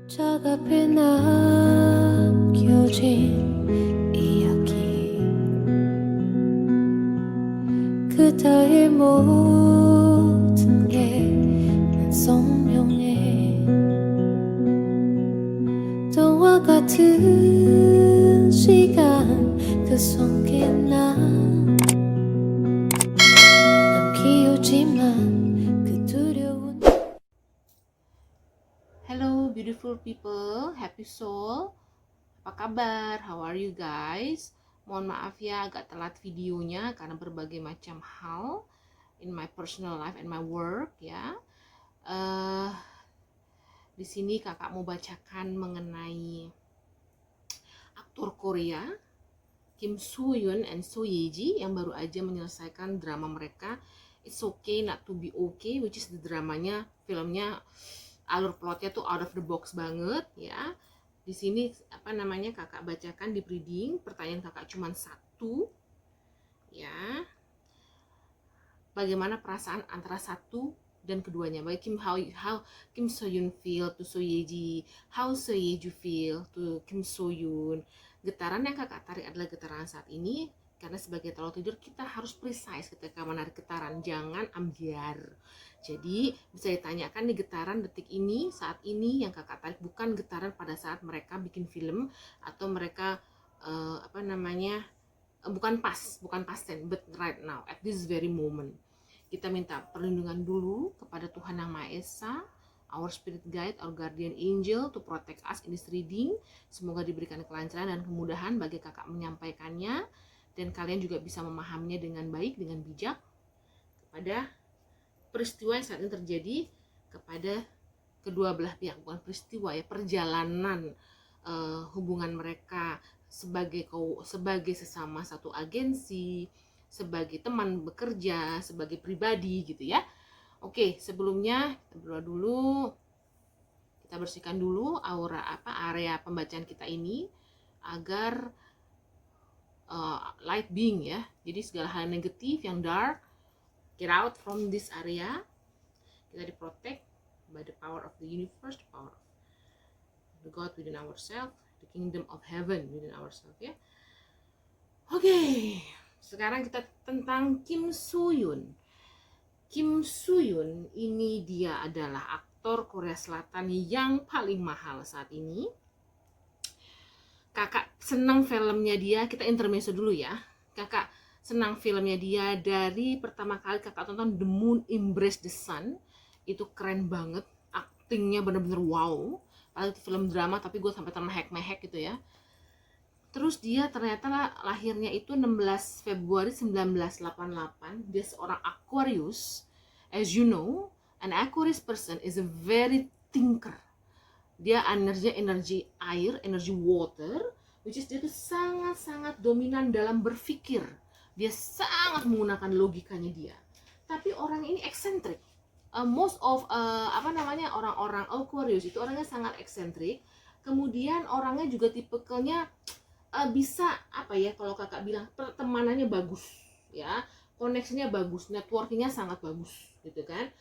짝 앞에 남겨진 이야기 그다의 모든 게 난 선명해 동화 같은 시간 그 속에 난 귀엽지만 그 두려운 Hello beautiful people, happy soul. Apa kabar? How are you guys? Mohon maaf ya agak telat videonya karena berbagai macam hal in my personal life and my work ya. Di sini kakak mau bacakan mengenai aktor Korea Kim Soo Hyun and So Ye Ji yang baru aja menyelesaikan drama mereka It's Okay Not to Be Okay, which is the dramanya, filmnya alur plotnya tuh out of the box banget ya. Di sini kakak bacakan di reading, pertanyaan kakak cuma satu ya. Bagaimana perasaan antara satu dan keduanya? Baik how Kim So Hyun feel to So Ye Ji, how So Ye Ji feel to Kim So Hyun. Getaran yang kakak tarik adalah getaran saat ini, karena sebagai telur tidur kita harus precise ketika menarik getaran, jangan ambiar. Jadi bisa ditanyakan nih, getaran detik ini, saat ini yang kakak tarik bukan getaran pada saat mereka bikin film atau mereka bukan past tense, but right now at this very moment. Kita minta perlindungan dulu kepada Tuhan Yang Maha Esa, our spirit guide, our guardian angel to protect us in this reading. Semoga diberikan kelancaran dan kemudahan bagi kakak menyampaikannya, dan kalian juga bisa memahaminya dengan baik, dengan bijak kepada peristiwa yang saat ini terjadi kepada kedua belah pihak. Bukan peristiwa ya, perjalanan hubungan mereka sebagai sesama satu agensi, sebagai teman bekerja, sebagai pribadi gitu ya. Oke, sebelumnya kita berdoa dulu. Kita bersihkan dulu area pembacaan kita ini agar light being ya. Jadi segala hal negatif yang dark, get out from this area. Kita diprotect by the power of the universe, the power of the God within ourselves, the kingdom of heaven within ourselves ya. Oke, sekarang kita tentang Kim Soo Hyun. Kim Soo Hyun ini dia adalah aktor Korea Selatan yang paling mahal saat ini. Kakak senang filmnya dia, kita intermezzo dulu ya. Kakak senang filmnya dia dari pertama kali kakak tonton The Moon Embrace the Sun. Itu keren banget, aktingnya bener-bener wow. Padahal itu film drama tapi gue sampai termehek-mehek gitu ya. Terus dia ternyata lahirnya itu 16 Februari 1988. Dia seorang Aquarius. As you know, an Aquarius person is a very thinker. Dia energi air, energi water, which is dia tuh sangat-sangat dominan dalam berpikir. Dia sangat menggunakan logikanya dia. Tapi orang ini eksentrik. Most of orang-orang Aquarius itu orangnya sangat eksentrik. Kemudian orangnya juga tipikalnya bisa kalau kakak bilang pertemanannya bagus ya, koneksinya bagus, networkingnya sangat bagus gitu kan,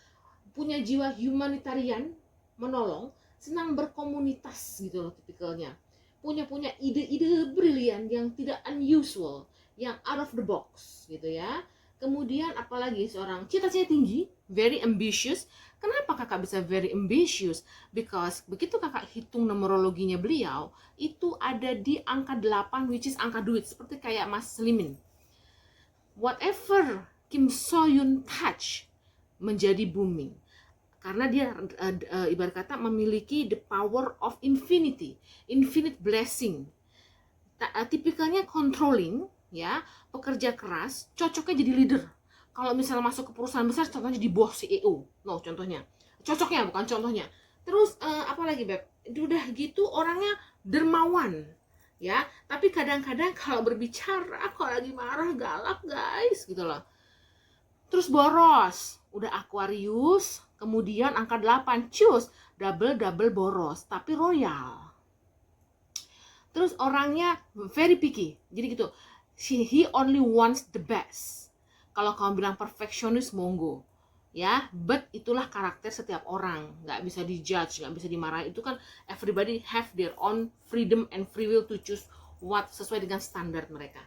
punya jiwa humanitarian, menolong, senang berkomunitas gitu loh tipikalnya, punya ide-ide brilian yang tidak unusual, yang out of the box gitu ya. Kemudian apalagi seorang cita-cita tinggi, very ambitious. Kenapa kakak bisa very ambitious? Because begitu kakak hitung numerologinya beliau, itu ada di angka 8, which is angka duit, seperti kayak Mas Limin. Whatever Kim So Hyun touch menjadi booming. Karena dia ibarat kata memiliki the power of infinity, infinite blessing. Tipikalnya controlling ya, pekerja keras, cocoknya jadi leader. Kalau misalnya masuk ke perusahaan besar, contohnya jadi bos CEO, no contohnya, cocoknya bukan contohnya. Terus apalagi Beb, udah gitu orangnya dermawan ya, tapi kadang-kadang kalau berbicara kalau lagi marah galak guys gitu loh. Terus boros, udah Aquarius, kemudian angka 8, cus, double boros, tapi royal. Terus orangnya very picky, jadi gitu, he only wants the best. Kalau kamu bilang perfeksionis, monggo. ya, but itulah karakter setiap orang, nggak bisa dijudge, nggak bisa dimarahi. Itu kan everybody have their own freedom and free will to choose what sesuai dengan standar mereka.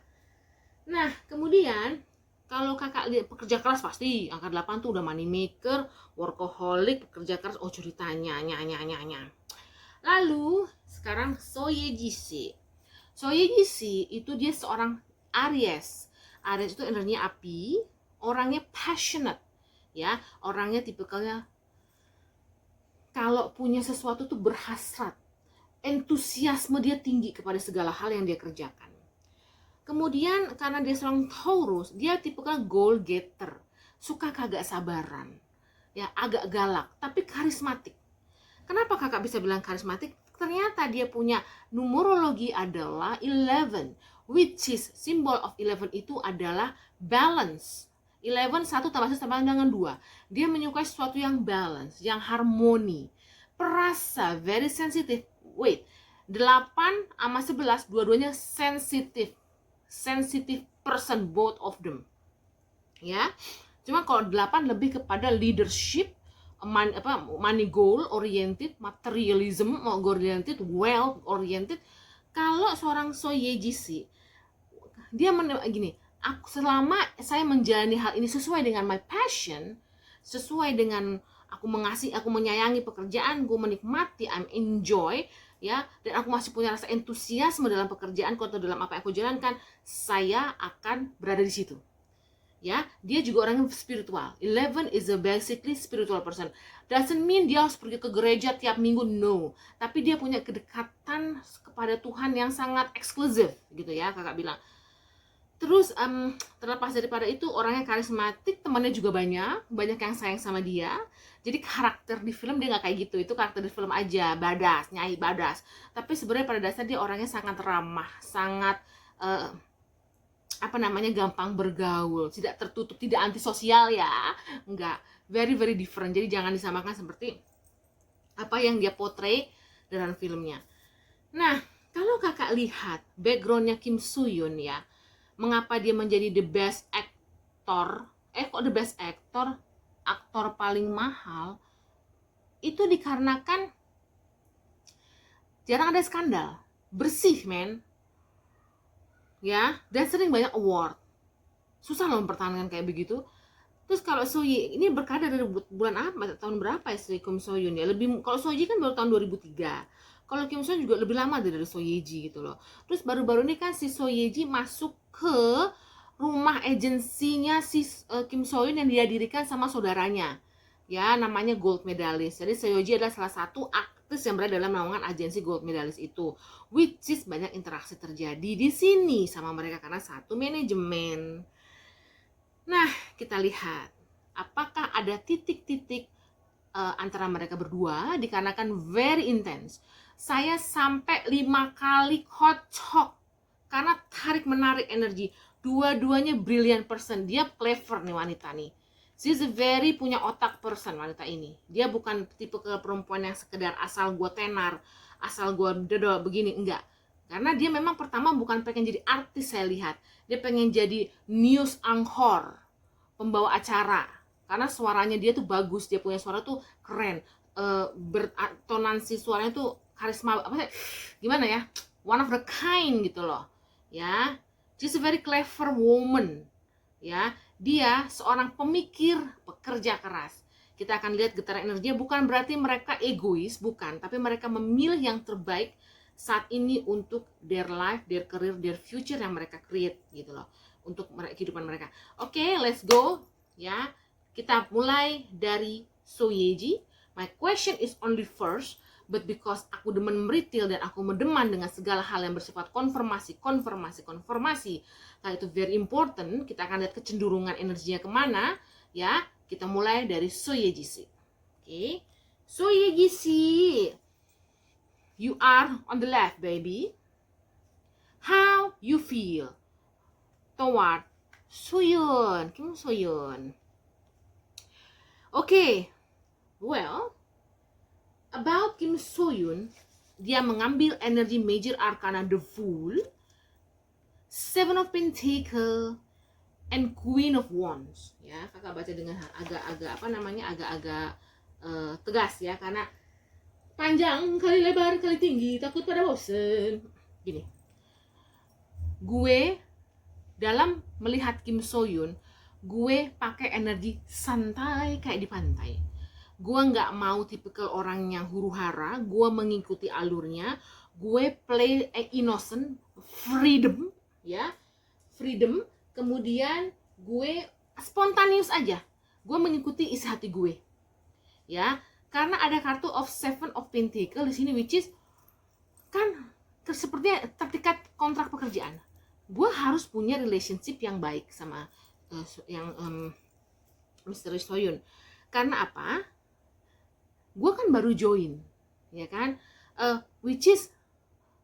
Nah, kemudian kalau kakak lihat pekerja keras, pasti angka 8 tuh udah money maker, workaholic, pekerja keras, oh ceritanya nya. Lalu sekarang Soyejisi. Soyejisi itu dia seorang Aries. Aries itu energinya api, orangnya passionate, ya, orangnya tipikalnya kalau punya sesuatu tuh berhasrat, entusiasme dia tinggi kepada segala hal yang dia kerjakan. Kemudian karena dia seorang Taurus, dia tipikal goal getter, suka kagak sabaran, ya, agak galak, tapi karismatik. Kenapa kakak bisa bilang karismatik? Ternyata dia punya numerologi adalah 11, which is symbol of 11 itu adalah balance. 11, 1 tambah 1 tambah dengan 2. Dia menyukai sesuatu yang balance, yang harmoni, perasa, very sensitive. Wait, 8 sama 11 dua-duanya sensitive person, both of them, ya. Cuma kalau 8 lebih kepada leadership, money goal oriented, materialism oriented, wealth oriented. Kalau seorang Soyejisi, dia gini, selama saya menjalani hal ini sesuai dengan my passion, sesuai dengan aku mengasihi, aku menyayangi pekerjaan, gue menikmati, I'm enjoy, ya, dan aku masih punya rasa entusiasme dalam pekerjaan atau dalam apa yang aku jalankan, saya akan berada di situ. Ya, dia juga orang yang spiritual. 11 is a basically spiritual person. Doesn't mean dia harus pergi ke gereja tiap minggu, no. Tapi dia punya kedekatan kepada Tuhan yang sangat eksklusif, gitu ya, kakak bilang. Terus terlepas daripada itu, orangnya karismatik, temannya juga banyak yang sayang sama dia. Jadi karakter di film dia nggak kayak gitu, itu karakter di film aja, badas, nyai badas. Tapi sebenarnya pada dasar dia orangnya sangat ramah, sangat gampang bergaul, tidak tertutup, tidak antisosial, ya, enggak, very very different. Jadi jangan disamakan seperti apa yang dia portray dalam filmnya. Nah, kalau kakak lihat backgroundnya Kim Soo Hyun, ya, mengapa dia menjadi the best actor, kok the best actor, aktor paling mahal, itu dikarenakan jarang ada skandal, bersih, men, ya, dan sering banyak award. Susah loh mempertahankan kayak begitu. Terus kalau Soye, ini berkarir dari bulan apa, tahun berapa ya si Kim So Hyun ya? Lebih, kalau Soye kan baru tahun 2003. Kalau Kim So Hyun juga lebih lama dari Soyeji gitu loh. Terus baru-baru ini kan si Soyeji masuk ke rumah agensinya si Kim So Hyun yang dia dirikan sama saudaranya. Ya, namanya Gold Medalist. Jadi Soyeji adalah salah satu artis yang berada dalam naungan agensi Gold Medalist itu. Which is banyak interaksi terjadi di sini sama mereka karena satu manajemen. Nah, kita lihat apakah ada titik-titik antara mereka berdua dikarenakan very intense. Saya sampai 5 kali kocok karena tarik menarik energi. Dua-duanya brilliant person. Dia clever nih wanita nih. She's a very punya otak person wanita ini. Dia bukan tipe perempuan yang sekedar asal gua tenar, asal gua dodo begini, enggak. Karena dia memang pertama bukan pengen jadi artis, saya lihat. Dia pengen jadi news anchor, pembawa acara. Karena suaranya dia tuh bagus, dia punya suara tuh keren. Bertonansi suaranya tuh karisma, gimana ya? One of the kind gitu loh. Ya. She's a very clever woman. Ya. Dia seorang pemikir, pekerja keras. Kita akan lihat getaran energinya, bukan berarti mereka egois, bukan, tapi mereka memilih yang terbaik saat ini untuk their life, their career, their future yang mereka create gitu loh, untuk kehidupan mereka. Oke, let's go, ya. Kita mulai dari Soyeji. My question is only first, but because aku demen meritil dan aku mendeman dengan segala hal yang bersifat konfirmasi, nah itu very important. Kita akan lihat kecenderungan energinya kemana, ya. Kita mulai dari Soyeji. Oke, Soyeji, you are on the left, baby. How you feel toward Soyun, Kim Soyun? Okay, well, about Kim Soyun, dia mengambil energi major arcana the Fool, Seven of Pentacles, and Queen of Wands. Ya, kakak baca dengan agak-agak agak-agak tegas ya, karena panjang kali lebar kali tinggi, takut pada bosen. Gini, gue dalam melihat Kim So Hyun, gue pakai energi santai kayak di pantai. Gue nggak mau tipikal orang yang huru hara, gue mengikuti alurnya, gue play innocent, freedom, ya, freedom. Kemudian gue spontaneous aja, gue mengikuti isi hati gue, ya. Karena ada kartu of Seven of Pentacle di sini, which is kan sepertinya terikat kontrak pekerjaan. Gue harus punya relationship yang baik sama Mr. Soyun. Karena apa? Gue kan baru join, ya kan? Which is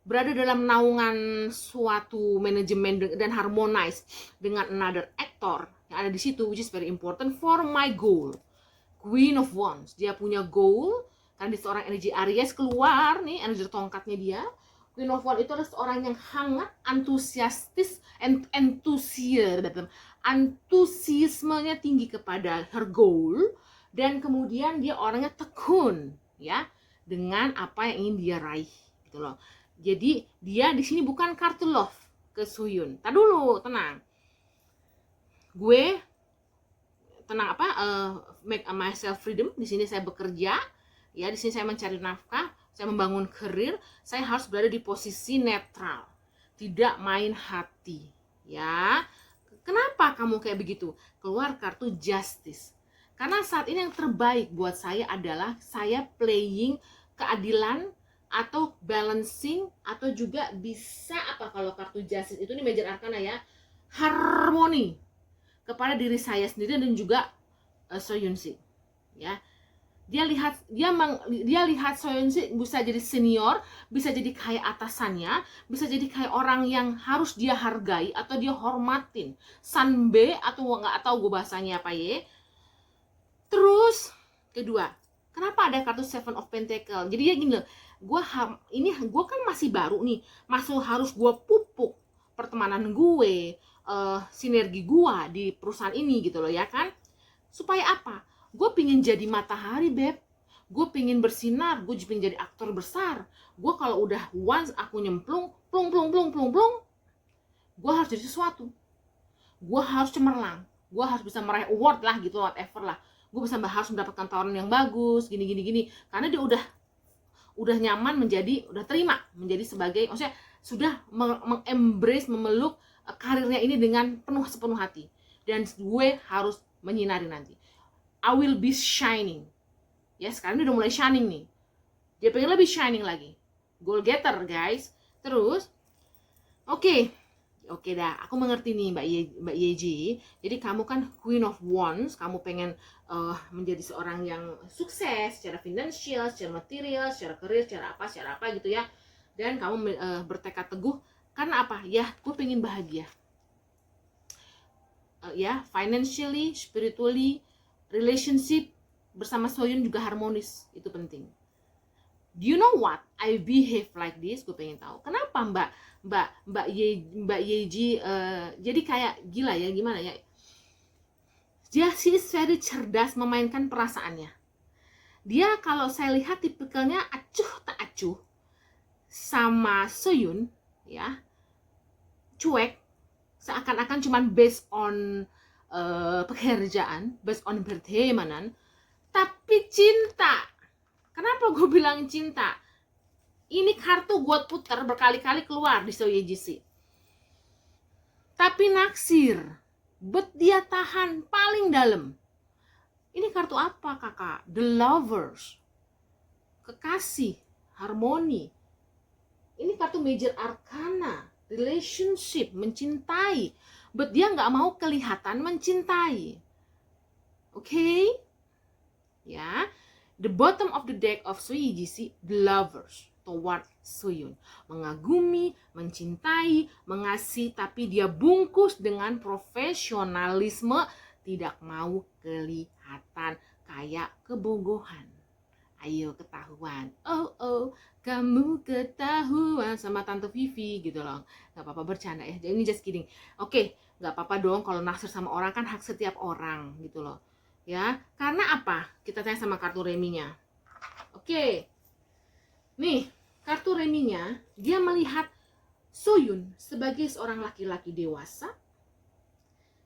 berada dalam naungan suatu manajemen dan harmonize dengan another actor yang ada di situ, which is very important for my goal. Queen of Wands, dia punya goal karena dia seorang energi Aries, keluar nih energi tongkatnya dia. Queen of Wands itu adalah seorang yang hangat, antusiasmenya tinggi kepada her goal, dan kemudian dia orangnya tekun ya dengan apa yang ingin dia raih gitu loh. Jadi dia di sini bukan kartu love ke Soyun. Tar dulu, tenang. Gue tenang make myself freedom. Di sini saya bekerja, ya, di sini saya mencari nafkah, saya membangun karir, saya harus berada di posisi netral, tidak main hati, ya. Kenapa kamu kayak begitu? Keluar kartu justice. Karena saat ini yang terbaik buat saya adalah saya playing keadilan atau balancing, atau juga bisa apa kalau kartu justice itu nih major arcana ya, harmoni kepada diri saya sendiri dan juga Soyunsi, ya. Dia lihat Soyunsi bisa jadi senior, bisa jadi kayak atasannya, bisa jadi kayak orang yang harus dia hargai atau dia hormatin, sanbe atau nggak tahu gue bahasanya apa ya. Terus kedua, kenapa ada kartu Seven of Pentacle? Jadi ya gini, gue kan masih baru nih, harus gue pupuk pertemanan gue, sinergi gue di perusahaan ini gitu loh, ya kan? Supaya apa? Gue pingin jadi matahari, beb. Gue pingin bersinar, gue pingin jadi aktor besar. Gue kalau udah once aku nyemplung, plung, gue harus jadi sesuatu. Gue harus cemerlang. Gue harus bisa meraih award lah gitu, whatever lah. Gue harus mendapatkan tawaran yang bagus, gini. Karena dia udah nyaman udah terima menjadi sebagai, maksudnya sudah mengembrace, memeluk karirnya ini dengan sepenuh hati. Dan gue harus menyinari nanti. I will be shining. Ya, sekarang dia udah mulai shining nih. Dia pengen lebih shining lagi. Goal getter, guys. Terus, oke dah, aku mengerti nih Mbak Yeji. Jadi kamu kan Queen of Wands, kamu pengen menjadi seorang yang sukses secara finansial, secara material, secara karir, secara apa gitu ya. Dan kamu bertekad teguh karena apa? Ya, gue pengen bahagia. Ya, financially, spiritually, relationship bersama Soyun juga harmonis, itu penting. Do you know what? I behave like this. Gue pengen tahu kenapa Mbak Yeji jadi kayak gila ya, gimana ya? Dia sih very cerdas memainkan perasaannya. Dia kalau saya lihat tipikalnya acuh tak acuh sama Soyun, ya, cuek, seakan-akan cuman based on pekerjaan, based on pertemanan. Tapi cinta, kenapa gue bilang cinta? Ini kartu gue puter berkali-kali keluar di Soyejisi. Tapi naksir, but dia tahan paling dalam. Ini kartu apa kakak? The Lovers, kekasih, harmoni. Ini kartu major arcana, relationship, mencintai, but dia nggak mau kelihatan mencintai. Okay? Ya, the bottom of the deck of Soyejisi, the Lovers, toward Soyun, mengagumi, mencintai, mengasihi, tapi dia bungkus dengan profesionalisme, tidak mau kelihatan kayak kebogohan. Ayo ketahuan. Oh, oh, kamu ketahuan sama Tante Vivi gitu loh. Gak apa-apa, bercanda ya. Ini just kidding. Oke, gak apa-apa dong kalau naksir sama orang, kan hak setiap orang gitu loh. Ya, karena apa? Kita tanya sama kartu reminya. Oke. Nih, kartu reminya, dia melihat Soyun sebagai seorang laki-laki dewasa.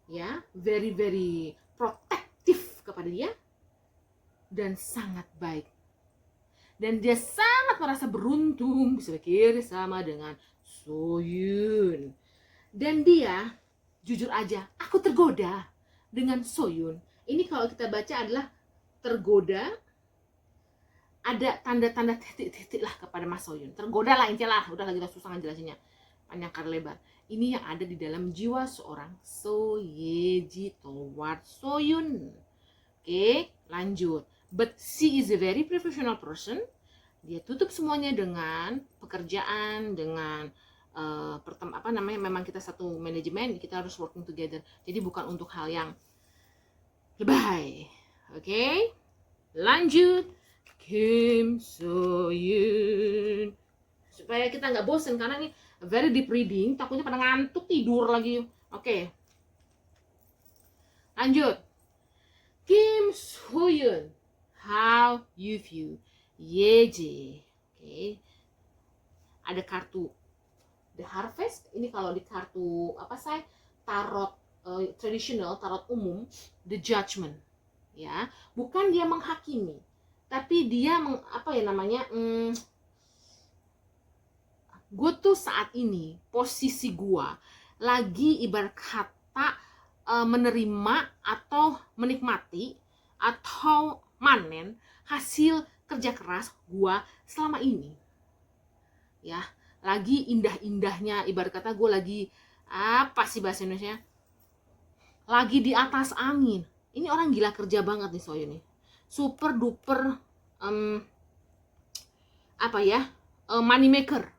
Ya, very very protektif kepada dia dan sangat baik. Dan dia sangat merasa beruntung bisa bekerja dengan Soyun. Dan dia, jujur aja, aku tergoda dengan Soyun. Ini kalau kita baca adalah tergoda, ada tanda-tanda titik-titik lah kepada Mas Soyun. Tergoda lah intinya lah, udah kita susah ngejelasinnya. Panjang kali lebar. Ini yang ada di dalam jiwa seorang So Ye-ji toward Soyun. Oke, lanjut. But she is a very professional person. Dia tutup semuanya dengan pekerjaan, dengan memang kita satu manajemen, kita harus working together. Jadi bukan untuk hal yang lebay. Oke, lanjut. Kim So-yoon. Supaya kita nggak bosen, karena ini very deep reading, takutnya pada ngantuk tidur lagi. Oke, lanjut. Kim So-yoon, how you view Ye-ji. Oke. Ada kartu The Harvest. Ini kalau di kartu tarot tradisional, tarot umum, The Judgment. Ya, bukan dia menghakimi, tapi dia gue tuh saat ini posisi gue lagi ibarat kata menerima atau menikmati atau manen hasil kerja keras gue selama ini. Ya, lagi indah-indahnya, ibarat kata gue lagi apa sih bahasa Indonesia? Lagi di atas angin. Ini orang gila kerja banget nih Soyun nih. Super duper money maker.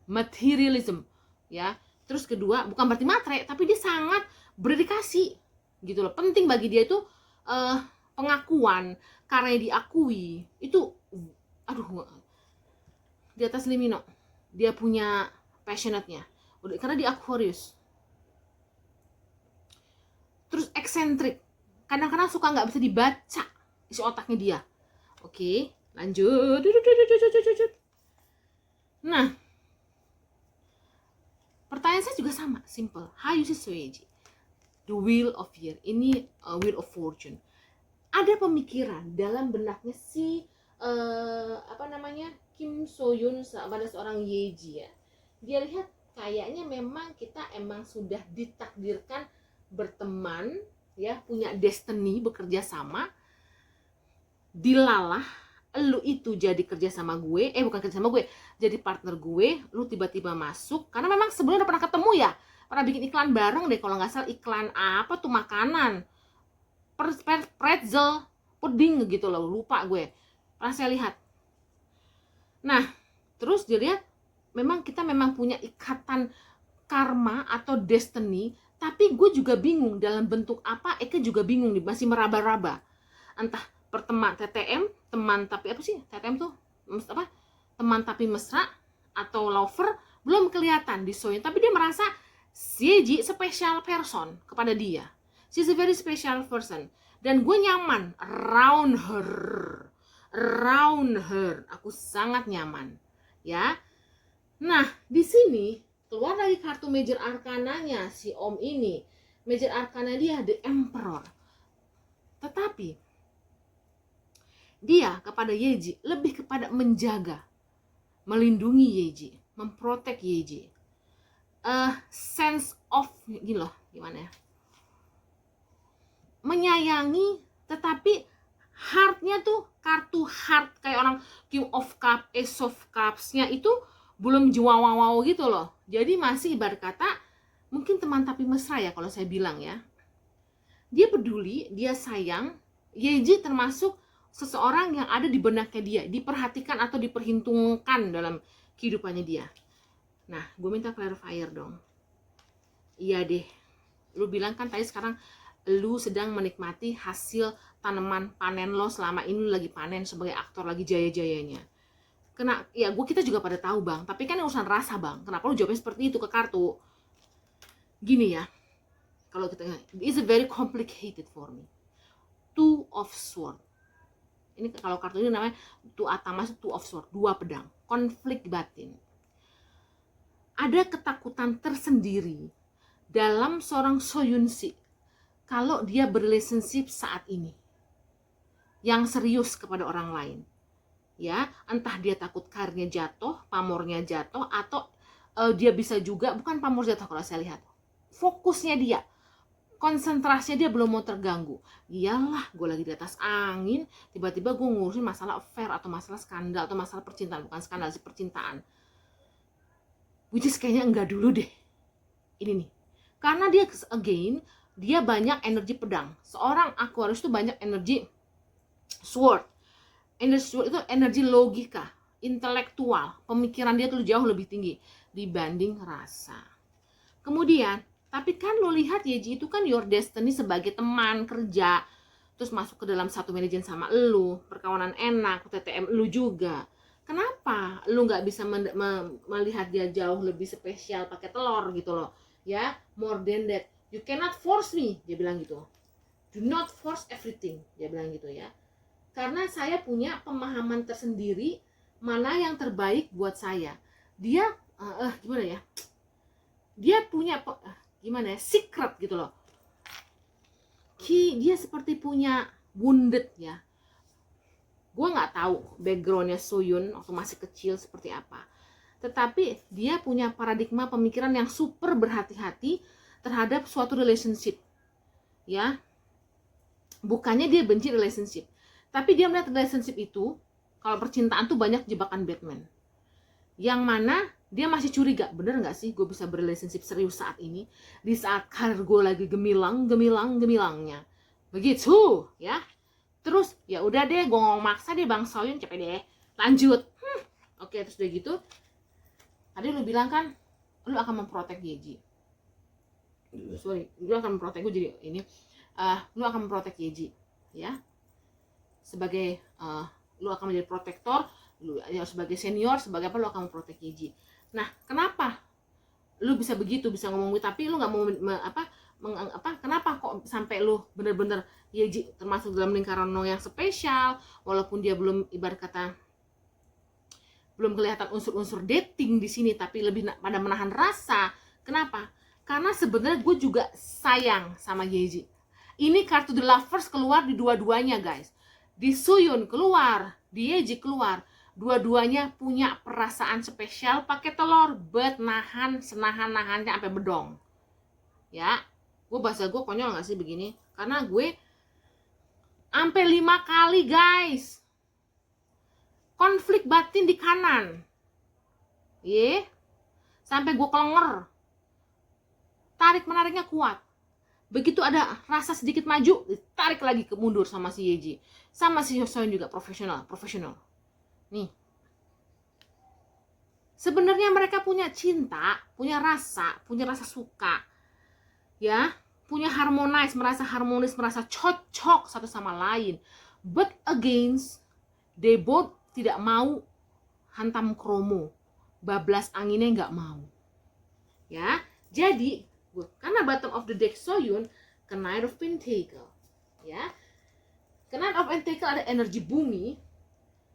Materialism ya. Terus kedua, bukan berarti matre, tapi dia sangat berdedikasi gitu loh. Penting bagi dia itu pengakuan, karena diakui itu di atas limino. Dia punya passionate-nya karena dia Aquarius. Terus eksentrik, kadang-kadang suka nggak bisa dibaca isi otaknya dia. Oke, lanjut. Nah, pertanyaan saya juga sama, simple. How you see Soyeji? The Wheel of Year. Ini Wheel of Fortune. Ada pemikiran dalam benaknya si Kim So-yoon pada seorang Yeji ya. Dia lihat kayaknya memang kita emang sudah ditakdirkan berteman ya, punya destiny, bekerja sama. Dilalah lu itu jadi kerja sama gue, bukan kerja sama gue, jadi partner gue, lu tiba-tiba masuk, karena memang sebelumnya udah pernah ketemu ya, pernah bikin iklan bareng deh kalau nggak salah, iklan apa tuh makanan, pretzel, puding gitu loh, lupa gue, pernah saya lihat. Nah, terus dilihat memang kita memang punya ikatan karma atau destiny, tapi gue juga bingung dalam bentuk apa. Eka juga bingung nih, masih meraba-raba. Entah perteman TTM, teman tapi apa sih? TTM tuh teman tapi mesra atau lover, belum kelihatan di Soyun. Tapi dia merasa Yeji special person kepada dia. She's a very special person. Dan gue nyaman around her. Aku sangat nyaman. Ya. Nah, di sini keluar lagi kartu Major Arcana-nya si Om ini. Major Arcana dia The Emperor. Tetapi dia kepada Yeji lebih kepada menjaga, melindungi Yeji, memprotek Yeji. Sense of gini loh, gimana ya? Menyayangi, tetapi heart-nya tuh kartu heart kayak orang King of Cups, Ace of Cups-nya itu belum wow gitu loh. Jadi masih ibarat kata mungkin teman tapi mesra ya kalau saya bilang ya. Dia peduli, dia sayang. Yeji termasuk seseorang yang ada di benaknya dia, diperhatikan atau diperhitungkan dalam kehidupannya dia. Nah, gue minta clarifier dong. Iya deh. Lu bilang kan tadi sekarang lu sedang menikmati hasil tanaman panen lo selama ini, lu lagi panen sebagai aktor lagi jaya-jayanya. Ya kita juga pada tahu bang, tapi kan urusan rasa bang, kenapa lu jawabnya seperti itu ke kartu? Gini ya, kalau kita, it's a very complicated for me. Two of sword. Ini kalau kartu ini namanya two atamas, two of sword, 2 pedang, konflik batin. Ada ketakutan tersendiri dalam seorang Soyunsi kalau dia berrelationship saat ini yang serius kepada orang lain. Ya, entah dia takut karirnya jatuh, pamornya jatuh, atau dia bisa juga, bukan pamor jatuh kalau saya lihat, fokusnya dia, konsentrasinya dia belum mau terganggu. Iyalah, gue lagi di atas angin, tiba-tiba gue ngurusin masalah affair atau masalah skandal atau masalah percintaan, bukan skandal sih, percintaan. Which is kayaknya enggak dulu deh. Ini nih, karena dia again, dia banyak energi pedang. Seorang Aquarius itu banyak energi sword. Energi sword itu energi logika, intelektual, pemikiran dia tuh jauh lebih tinggi dibanding rasa. Kemudian, tapi kan lo lihat Yeji itu kan your destiny sebagai teman kerja, terus masuk ke dalam satu manajemen sama lu, perkawanan enak, TTM lu juga. Kenapa lu nggak bisa melihat dia jauh lebih spesial pakai telur gitu loh? Ya, more than that, you cannot force me, dia bilang gitu. Do not force everything, dia bilang gitu ya. Karena saya punya pemahaman tersendiri mana yang terbaik buat saya. Dia gimana ya? Dia punya gimana ya? Secret gitu loh. Dia seperti punya wounded ya. Gue nggak tahu backgroundnya Soyun waktu masih kecil seperti apa. Tetapi dia punya paradigma pemikiran yang super berhati-hati terhadap suatu relationship. Ya. Bukannya dia benci relationship, tapi dia melihat relationship itu, kalau percintaan tuh banyak jebakan Batman. Yang mana dia masih curiga, bener gak sih gue bisa berrelationship serius saat ini, di saat karir gue lagi gemilang-gemilangnya. Begitu, ya. Terus, ya udah deh, gue ngomong maksa deh Bang Soyun, capek deh. Lanjut. Oke, terus udah gitu, tadi lu bilang kan, lu akan memprotek Yeji. Lu akan memprotek gue jadi ini. Lu akan memprotek Yeji, ya. Sebagai lu akan menjadi protektor, lu ya, sebagai senior, sebagai apa, lu akan memprotek Yeji. Nah, kenapa lu bisa begitu, bisa ngomong gitu, tapi lu nggak mau kenapa kok sampai lu bener-bener Yeji termasuk dalam lingkaran no yang spesial, walaupun dia belum, ibarat kata belum kelihatan unsur-unsur dating di sini, tapi lebih pada menahan rasa. Kenapa? Karena sebenarnya gue juga sayang sama Yeji. Ini kartu The Lovers keluar di dua-duanya guys. Di Soyun keluar, di Yeji keluar. Dua-duanya punya perasaan spesial pakai telur, but senahan-nahannya sampai bedong. Ya, bahasa gue konyol gak sih begini? Karena gue sampai 5 kali guys konflik batin di kanan. Sampai gue kelenger. Tarik-menariknya kuat. Begitu ada rasa sedikit maju, tarik lagi ke mundur sama si Yeji. Sama si Soyun juga profesional. Nih. Sebenarnya mereka punya cinta, punya rasa suka. Ya, punya harmonis, merasa cocok satu sama lain. But against, they both tidak mau hantam kromo. Bablas anginnya nggak mau. Ya, jadi karena bottom of the deck Soyun, Knight of Pentacle, ya. Knight of Pentacle ada energi bumi,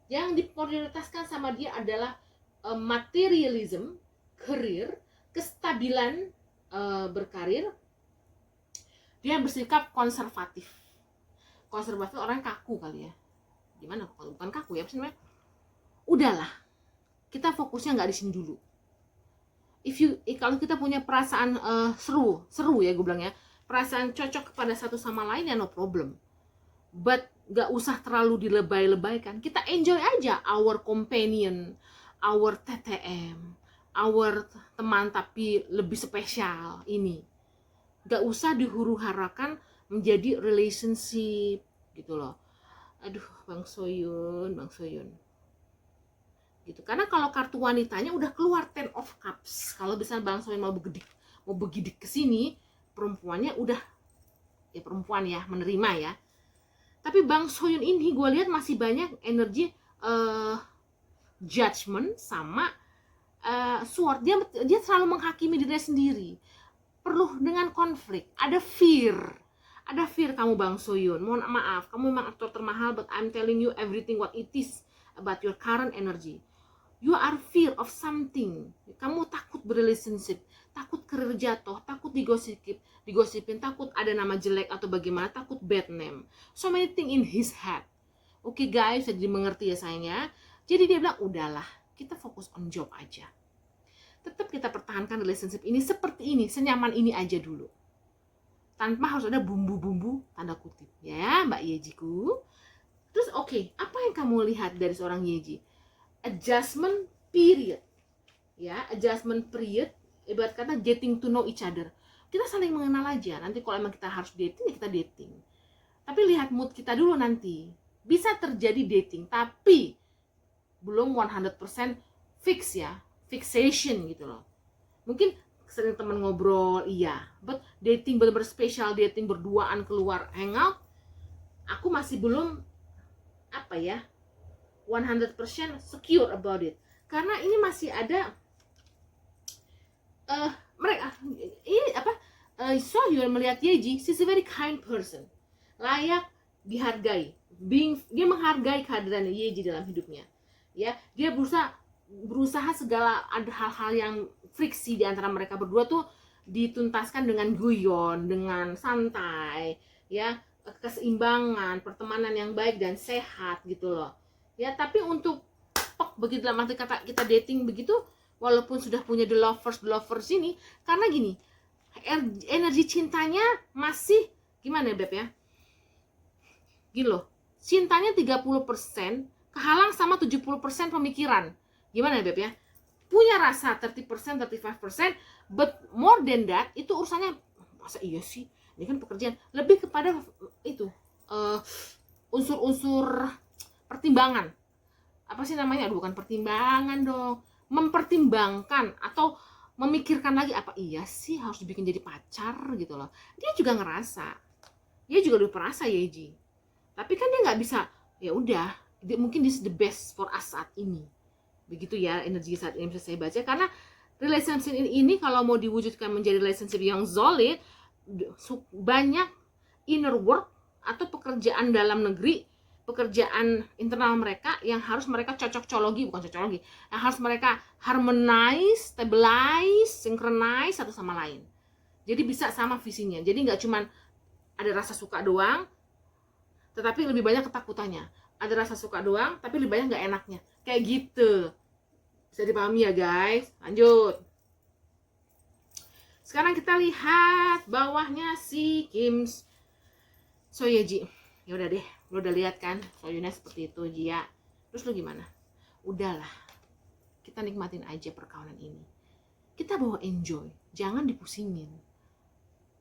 yang diprioritaskan sama dia adalah materialism, karir, kestabilan berkarir. Dia bersikap konservatif. Konservatif orang kaku kali ya. Gimana kalau bukan kaku ya sebenarnya? Udahlah, kita fokusnya nggak di sini dulu. Kalau kita punya perasaan seru ya gue bilang ya, perasaan cocok kepada satu sama lain ya no problem, but gak usah terlalu dilebay-lebaykan. Kita enjoy aja our companion, our TTM, our teman tapi lebih spesial ini. Gak usah dihuru-harakan menjadi relationship gitu loh. Aduh Bang Soyun gitu. Karena kalau kartu wanitanya udah keluar Ten of Cups. Kalau bisa Bang Soyun mau begidik ke sini, perempuannya udah ya perempuan ya, menerima ya. Tapi Bang Soyun ini gue lihat masih banyak energi judgment sama sword. Dia selalu menghakimi dirinya sendiri. Perlu dengan konflik, ada fear. Ada fear kamu Bang Soyun. Mohon maaf, kamu memang aktor termahal, but I'm telling you everything what it is about your current energy. You are fear of something. Kamu takut berrelationship, takut karir jatuh, takut digosipin, takut ada nama jelek atau bagaimana, takut bad name. So many thing in his head. Oke guys, jadi mengerti ya sayangnya. Jadi dia bilang, udahlah, kita fokus on job aja. Tetap kita pertahankan relationship ini seperti ini, senyaman ini aja dulu. Tanpa harus ada bumbu-bumbu tanda kutip. Ya Mbak Yejiku. Terus oke, apa yang kamu lihat dari seorang Yeji? Adjustment period, ya, adjustment period, ibarat kata getting to know each other. Kita saling mengenal aja. Nanti kalau emang kita harus dating, ya kita dating. Tapi lihat mood kita dulu nanti. Bisa terjadi dating, tapi belum 100% fix ya, fixation gitu loh. Mungkin sering teman ngobrol, iya. But dating bener-bener spesial, dating berduaan keluar hangout, aku masih belum 100% secure about it. Karena ini masih ada mereka ini Sohyun melihat Yeji, she's a very kind person, layak dihargai, dia menghargai kehadiran Yeji dalam hidupnya. Ya, dia berusaha segala ada hal-hal yang friksi di antara mereka berdua tuh dituntaskan dengan guyon, dengan santai, ya, keseimbangan, pertemanan yang baik dan sehat gitu loh. Ya, tapi untuk begitu dalam arti kata kita dating begitu, walaupun sudah punya the lovers ini, karena gini, energi cintanya masih gimana ya Beb ya? Gini loh, cintanya 30% kehalang sama 70% pemikiran. Gimana ya Beb ya? Punya rasa 30%, 35%, but more than that, itu urusannya, masa iya sih? Ini kan pekerjaan. Lebih kepada itu, unsur-unsur pertimbangan. Apa sih namanya? Aduh, bukan pertimbangan dong. Mempertimbangkan atau memikirkan lagi, apa iya sih harus dibikin jadi pacar gitu loh. Dia juga ngerasa. Dia juga udah perasa Yeji. Tapi kan dia nggak bisa, ya udah, mungkin this is the best for us saat ini. Begitu ya energi saat ini bisa saya baca. Karena relationship ini kalau mau diwujudkan menjadi relationship yang solid, banyak inner work atau pekerjaan dalam negeri, pekerjaan internal mereka yang harus mereka yang harus mereka harmonize, stabilize, synchronize satu sama lain. Jadi bisa sama visinya. Jadi nggak cuman ada rasa suka doang, tetapi lebih banyak ketakutannya. Ada rasa suka doang, tapi lebih banyak nggak enaknya. Kayak gitu. Bisa dipahami ya guys. Lanjut. Sekarang kita lihat bawahnya si Kim Soyeji. Ya udah deh, lu udah lihat kan Soyunnya seperti itu Jia. Terus lu gimana? Udahlah, kita nikmatin aja perkawinan ini. Kita bawa enjoy, jangan dipusingin.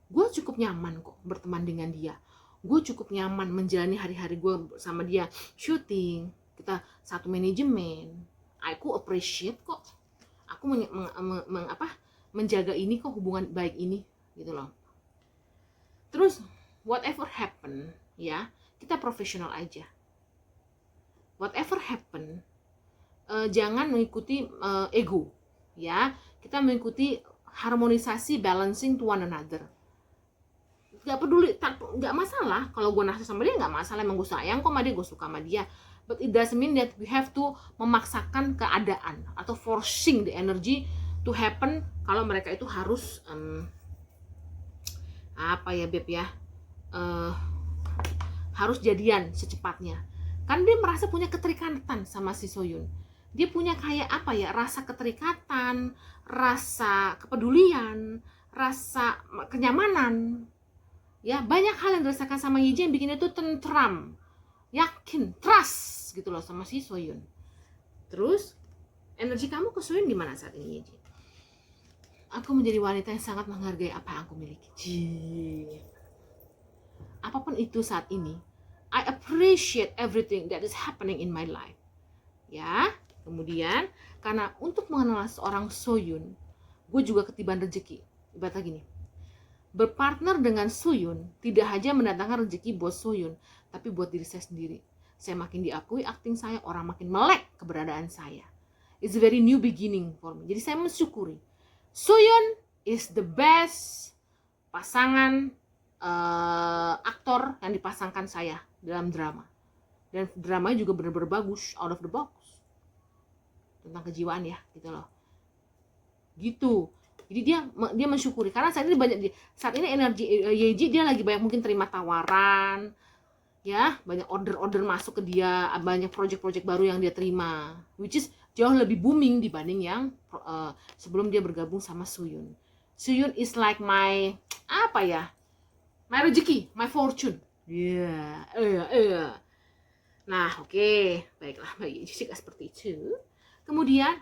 Gue cukup nyaman kok berteman dengan dia. Gue cukup nyaman menjalani hari-hari gue sama dia. Syuting, kita satu manajemen. Aku appreciate kok. Aku menjaga ini kok, hubungan baik ini gitu loh. Terus whatever happen, ya, kita profesional aja. Whatever happen, jangan mengikuti ego, ya. Kita mengikuti harmonisasi, balancing to one another. Gak peduli, gak masalah kalau gue naksir sama dia, gak masalah, emang gue sayang kok sama dia, gue suka sama dia. But it doesn't mean that we have to memaksakan keadaan atau forcing the energy to happen kalau mereka itu harus Beb ya, harus jadian secepatnya. Kan dia merasa punya keterikatan sama si Soyun. Dia punya kayak rasa keterikatan, rasa kepedulian, rasa kenyamanan. Ya, banyak hal yang dirasakan sama Yeji yang bikin dia tuh tentram, yakin, trust gitu loh sama si Soyun. Terus energi kamu ke Soyun gimana saat ini Yeji? Aku menjadi wanita yang sangat menghargai apa yang aku miliki. Apapun itu saat ini, I appreciate everything that is happening in my life. Ya, kemudian karena untuk mengenal seorang Soyun, gue juga ketiban rezeki. Ibaratnya gini, Berpartner dengan Soohyun tidak hanya mendatangkan rezeki buat Soohyun, tapi buat diri saya sendiri. Saya makin diakui akting saya, orang makin melek keberadaan saya. It's a very new beginning for me. Jadi saya mensyukuri. Soohyun is the best pasangan aktor yang dipasangkan saya dalam drama. Dan dramanya juga benar-benar bagus, out of the box. Tentang kejiwaan ya, gitu loh. Gitu. Jadi dia mensyukuri karena saat ini energi Yeji dia lagi banyak mungkin terima tawaran, ya, banyak order masuk ke dia, banyak project baru yang dia terima, which is jauh lebih booming dibanding yang sebelum dia bergabung sama Soohyun. Soohyun is like my rezeki, my fortune. Nah, oke. Baiklah, Mbak Yeji juga seperti itu. Kemudian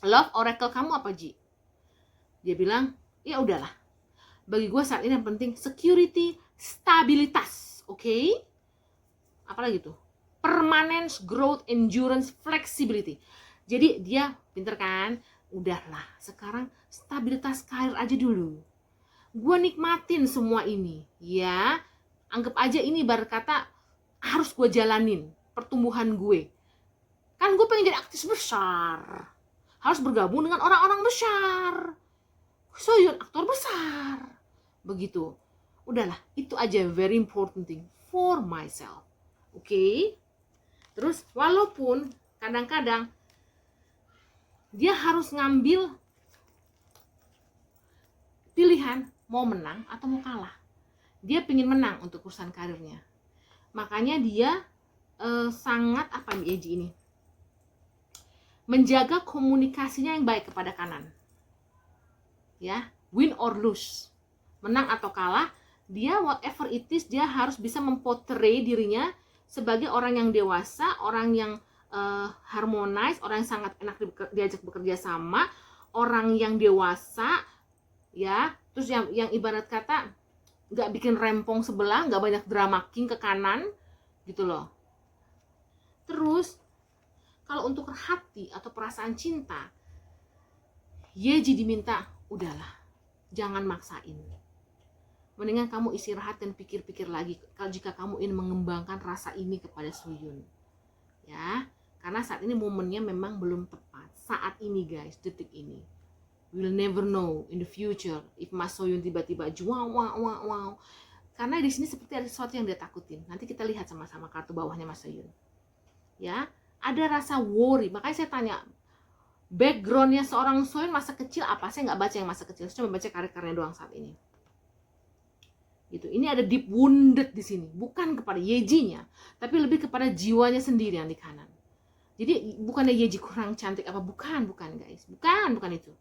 love oracle kamu apa, Ji? Dia bilang, ya udahlah. Bagi gue saat ini yang penting security, stabilitas, oke? Apalagi tuh? Permanence, growth, endurance, flexibility. Jadi dia pinter kan? Udahlah, sekarang stabilitas karir aja dulu. Gue nikmatin semua ini, ya. Anggap aja ini ibarat kata harus gue jalanin pertumbuhan gue. Kan gue pengen jadi artis besar. Harus bergabung dengan orang-orang besar. Soohyun aktor besar. Begitu. Udahlah, itu aja very important thing for myself. Oke? Terus walaupun kadang-kadang dia harus ngambil pilihan mau menang atau mau kalah. Dia pengen menang untuk urusan karirnya. Makanya dia sangat Yeji ini menjaga komunikasinya yang baik kepada kanan. Ya, win or lose, menang atau kalah, dia whatever it is, dia harus bisa memportray dirinya sebagai orang yang dewasa, orang yang harmonize, orang yang sangat enak diajak bekerja sama, orang yang dewasa, ya. Terus yang ibarat kata nggak bikin rempong sebelah, nggak banyak drama king ke kanan, gitu loh. Terus kalau untuk hati atau perasaan cinta, Yeji diminta, udahlah, jangan maksain. Mendingan kamu istirahat dan pikir-pikir lagi jika kamu ingin mengembangkan rasa ini kepada Soohyun. Ya, karena saat ini momennya memang belum tepat. Saat ini guys, detik ini. We'll never know in the future if Mas Soohyun tiba-tiba wow. Karena di sini seperti ada sesuatu yang dia takutin. Nanti kita lihat sama-sama kartu bawahnya Mas Soohyun. Ya, ada rasa worry. Makanya saya tanya, backgroundnya seorang Soohyun masa kecil apa? Saya nggak baca yang masa kecil, saya cuma baca karir-karirnya doang saat ini. Gitu. Ini ada deep wounded di sini, bukan kepada Yejinya, tapi lebih kepada jiwanya sendiri yang di kanan. Jadi bukannya Yeji kurang cantik apa? Bukan guys, bukan itu.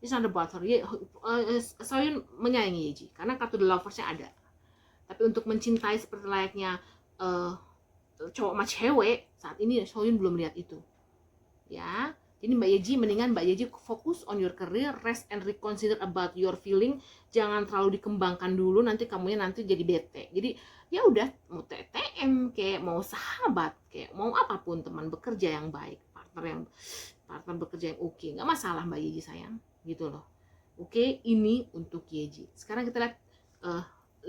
It's not about her. Soohyun menyayangi Yeji karena kartu The Lovers-nya ada. Tapi untuk mencintai seperti layaknya cowok sama cewek, saat ini Soohyun belum lihat itu. Ya. Jadi Mbak Yeji, mendingan Mbak Yeji fokus on your career, rest and reconsider about your feeling. Jangan terlalu dikembangkan dulu, nanti kamunya nanti jadi bete. Jadi ya udah, mau TTM kayak mau sahabat, kayak mau apapun, teman bekerja yang baik, partner bekerja yang oke, nggak masalah Mbak Yeji sayang, gitu loh. Oke, ini untuk Yeji. Sekarang kita lihat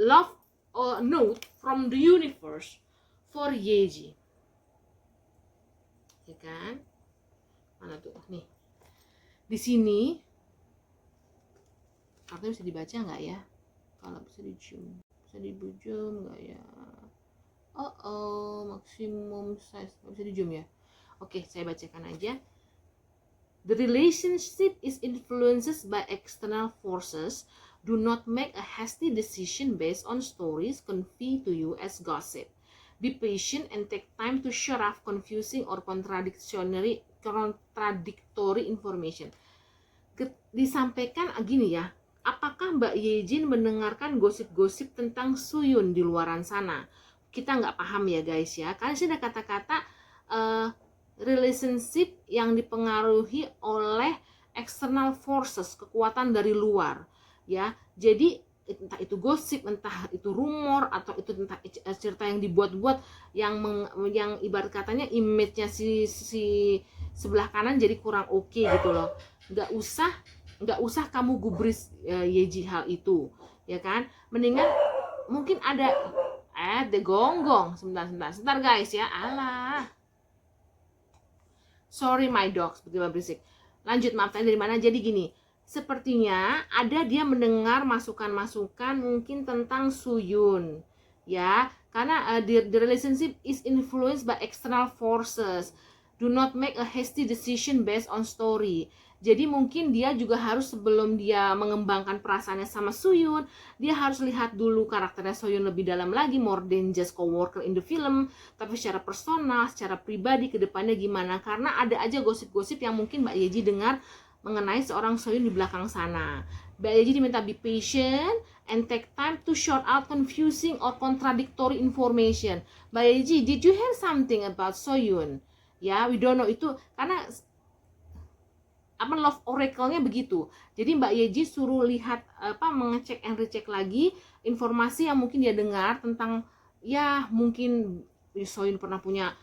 love or note from the universe for Yeji. Ya kan? Mana tuh? Nih. Di sini kartunya bisa dibaca nggak ya? Kalau bisa di zoom. Bisa di zoom nggak ya? Maksimum size. Nggak bisa di zoom ya? Oke, saya bacakan aja. The relationship is influenced by external forces. Do not make a hasty decision based on stories conveyed to you as gossip. Be patient and take time to shut off confusing or contradictory information. Disampaikan gini ya, apakah Mbak Yejin mendengarkan gosip-gosip tentang Soohyun di luaran sana? Kita nggak paham ya guys ya, karena sih ada kata-kata relationship yang dipengaruhi oleh external forces, kekuatan dari luar ya. Jadi entah itu gosip, entah itu rumor, atau itu entah cerita yang dibuat-buat yang ibarat katanya image-nya si sebelah kanan jadi kurang oke gitu loh. Nggak usah nggak usah kamu gubris Yeji hal itu, ya kan? Mendingan mungkin ada the gonggong. Sebentar guys ya. Alah, sorry my dogs, betapa berisik. Lanjut, maaf tadi dari mana? Jadi gini, sepertinya ada dia mendengar masukan-masukan mungkin tentang Suyun, ya, karena the relationship is influenced by external forces. Do not make a hasty decision based on story. Jadi mungkin dia juga harus, sebelum dia mengembangkan perasaannya sama Suyun, dia harus lihat dulu karakternya Suyun lebih dalam lagi, more than just coworker in the film, tapi secara personal, secara pribadi ke depannya gimana. Karena ada aja gosip-gosip yang mungkin Mbak Yeji dengar mengenai seorang Suyun di belakang sana. Mbak Yeji diminta be patient and take time to sort out confusing or contradictory information. Mbak Yeji, did you hear something about Soyun? Ya, we don't know. Itu karena love oracle-nya begitu. Jadi Mbak Yeji suruh lihat mengecek and recheck lagi informasi yang mungkin dia dengar tentang, ya mungkin Soyun pernah punya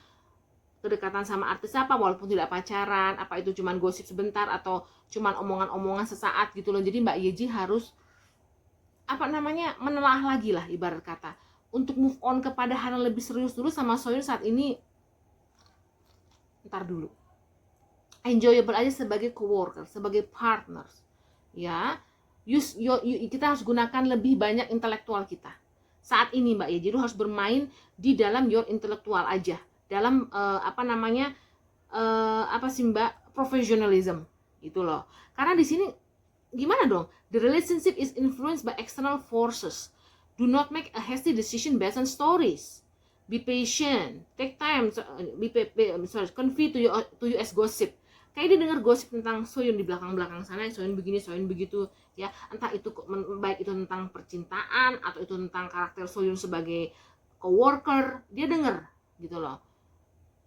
kedekatan sama artis apa, walaupun tidak pacaran, apa itu cuman gosip sebentar atau cuman omongan-omongan sesaat gitu loh. Jadi Mbak Yeji harus menelaah lagi lah, ibarat kata, untuk move on kepada hal yang lebih serius dulu sama Soyun saat ini. Ntar dulu, enjoyable aja sebagai coworker, sebagai partners, ya. Kita harus gunakan lebih banyak intelektual kita saat ini, Mbak Yeji. Lu harus bermain di dalam your intelektual aja, dalam professionalism gitu loh. Karena di sini gimana dong? The relationship is influenced by external forces. Do not make a hasty decision based on stories. Be patient, take time, convey to you as gossip. Kayak dia dengar gosip tentang Soyun di belakang sana, Soyun begini, Soyun begitu, ya. Entah itu baik itu tentang percintaan atau itu tentang karakter Soyun sebagai coworker, dia dengar gitu loh.